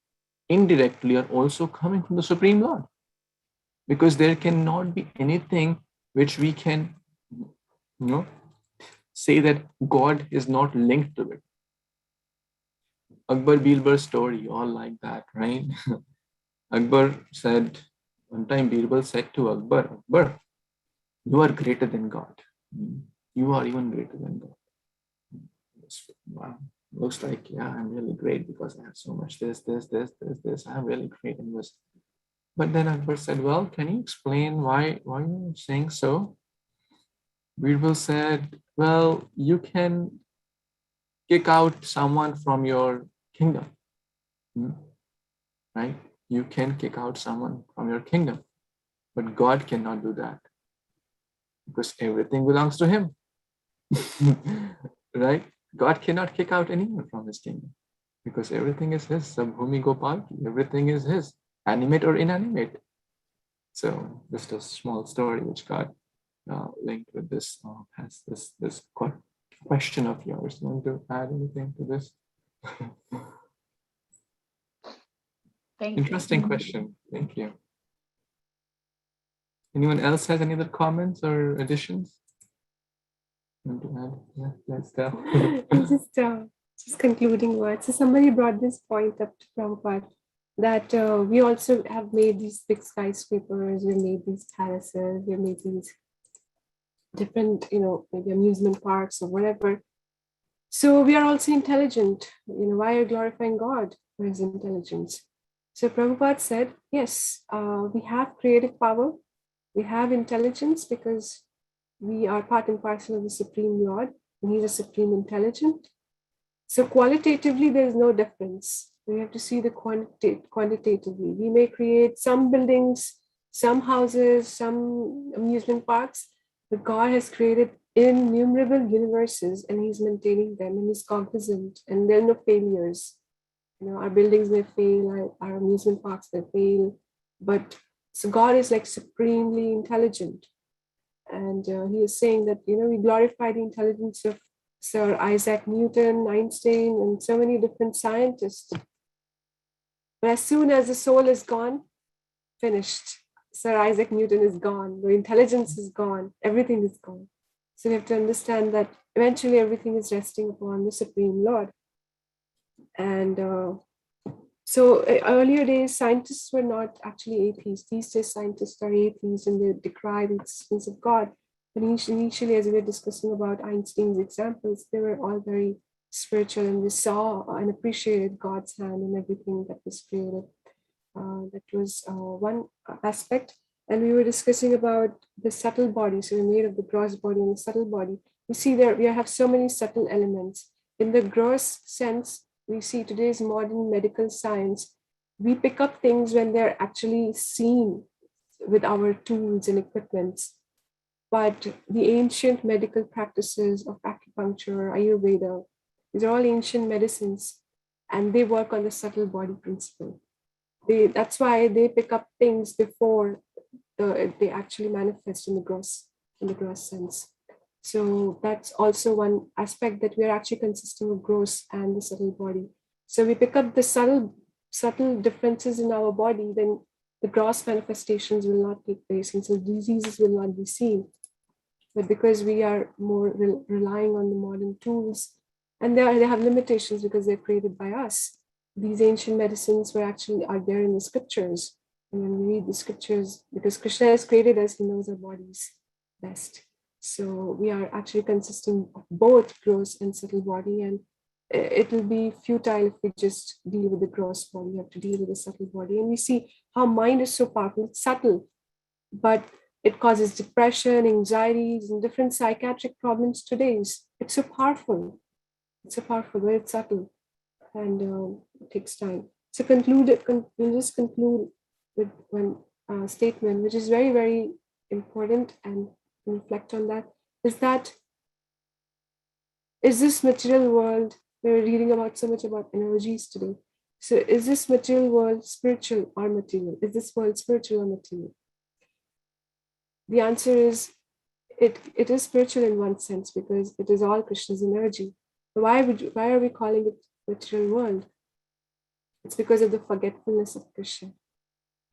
indirectly are also coming from the Supreme Lord, because there cannot be anything which we can say that God is not linked to it. Akbar Birbal story, all like that, right? Akbar said, one time Birbal said to Akbar, Akbar, you are greater than God. You are even greater than God. Wow. Looks like, yeah, I'm really great because I have so much this. I'm really great in this. But then Akbar said, well, can you explain why you're saying so? Birbal said, well, you can kick out someone from your kingdom, right? You can kick out someone from your kingdom, but God cannot do that because everything belongs to him, right? God cannot kick out anyone from his kingdom because everything is his. Sabhumi Gopal, everything is his, animate or inanimate. So just a small story which got linked with this, has this question of yours. You want to add anything to this? Interesting question. Thank you. Anyone else has any other comments or additions? Want to add? Yeah, let's go. Just concluding words. So somebody brought this point up to Prabhupada that we also have made these big skyscrapers, we made these palaces, we made these different, maybe amusement parks or whatever. So we are also intelligent. Why are you glorifying God for his intelligence? So Prabhupada said, yes, we have creative power. We have intelligence because we are part and parcel of the Supreme Lord, and He's a supreme intelligent. So qualitatively, there is no difference. We have to see the quantitatively. We may create some buildings, some houses, some amusement parks, but God has created innumerable universes, and He's maintaining them, and He's cognizant, and there are no failures. Our buildings may fail, our amusement parks may fail, but so God is like supremely intelligent. And he is saying that, we glorify the intelligence of Sir Isaac Newton, Einstein, and so many different scientists. But as soon as the soul is gone, finished. Sir Isaac Newton is gone. The intelligence is gone. Everything is gone. So we have to understand that eventually everything is resting upon the Supreme Lord. And so earlier days, scientists were not actually atheists. These days, scientists are atheists and they decry the existence of God. But initially, as we were discussing about Einstein's examples, they were all very spiritual, and we saw and appreciated God's hand in everything that was created. That was one aspect. And we were discussing about the subtle body. So we're made of the gross body and the subtle body. We see there, we have so many subtle elements. In the gross sense, we see today's modern medical science, we pick up things when they're actually seen with our tools and equipments. But the ancient medical practices of acupuncture, Ayurveda, these are all ancient medicines, and they work on the subtle body principle. That's why they pick up things before they actually manifest in the gross sense. So that's also one aspect, that we are actually consisting of gross and the subtle body. So we pick up the subtle differences in our body, then the gross manifestations will not take place, and so diseases will not be seen. But because we are more relying on the modern tools, and they have limitations because they're created by us. These ancient medicines are there in the scriptures. And when we read the scriptures, because Krishna has created us, He knows our bodies best. So we are actually consisting of both gross and subtle body, and it will be futile if we just deal with the gross body. We have to deal with the subtle body. And we see how mind is so powerful. It's subtle, but it causes depression, anxieties, and different psychiatric problems today. It's so powerful. It's so powerful, but it's subtle, and it takes time. So we'll just conclude with one statement, which is very, very important, and reflect on that, is this material world, we're reading about so much about energies today. So is this material world spiritual or material? Is this world spiritual or material? The answer is, it is spiritual in one sense, because it is all Krishna's energy. Why are we calling it material world? It's because of the forgetfulness of Krishna.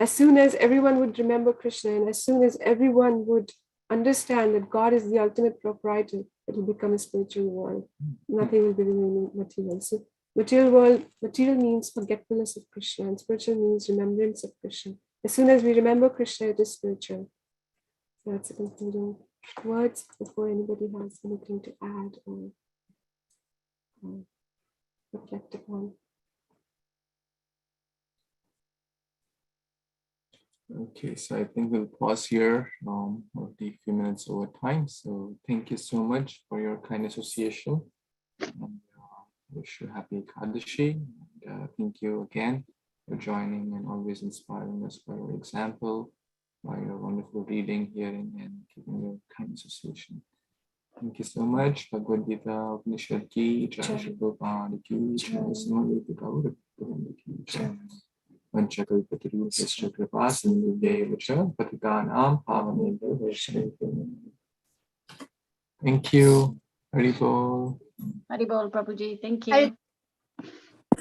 As soon as everyone would remember Krishna, and as soon as everyone would understand that God is the ultimate proprietor, it will become a spiritual world. Nothing will be remaining material. So material means forgetfulness of Krishna, and spiritual means remembrance of Krishna. As soon as we remember Krishna, it is spiritual. So that's the concluding words before anybody has anything to add or reflect upon. Okay, so I think we'll pause here. We'll take a few minutes over time. So thank you so much for your kind association. And wish you happy Ekadashi. Thank you again for joining and always inspiring us by your example, by your wonderful reading, hearing, and giving your kind association. Thank you so much. Bhagavad Gita, Upanishad ki, Jai Shri Prabhupada ki, Jai Samaveta Gaurav ki, Jai. Vanchakalpatarubhascha kripasindhubheva cha patitanam pavanebhyo vaishnavibhyo. Thank you. Haribol. Haribol, Prabhuji. Thank you.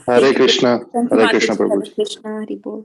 Hare Krishna. Hare Krishna, Prabhuji. Krishna, Hari Bol.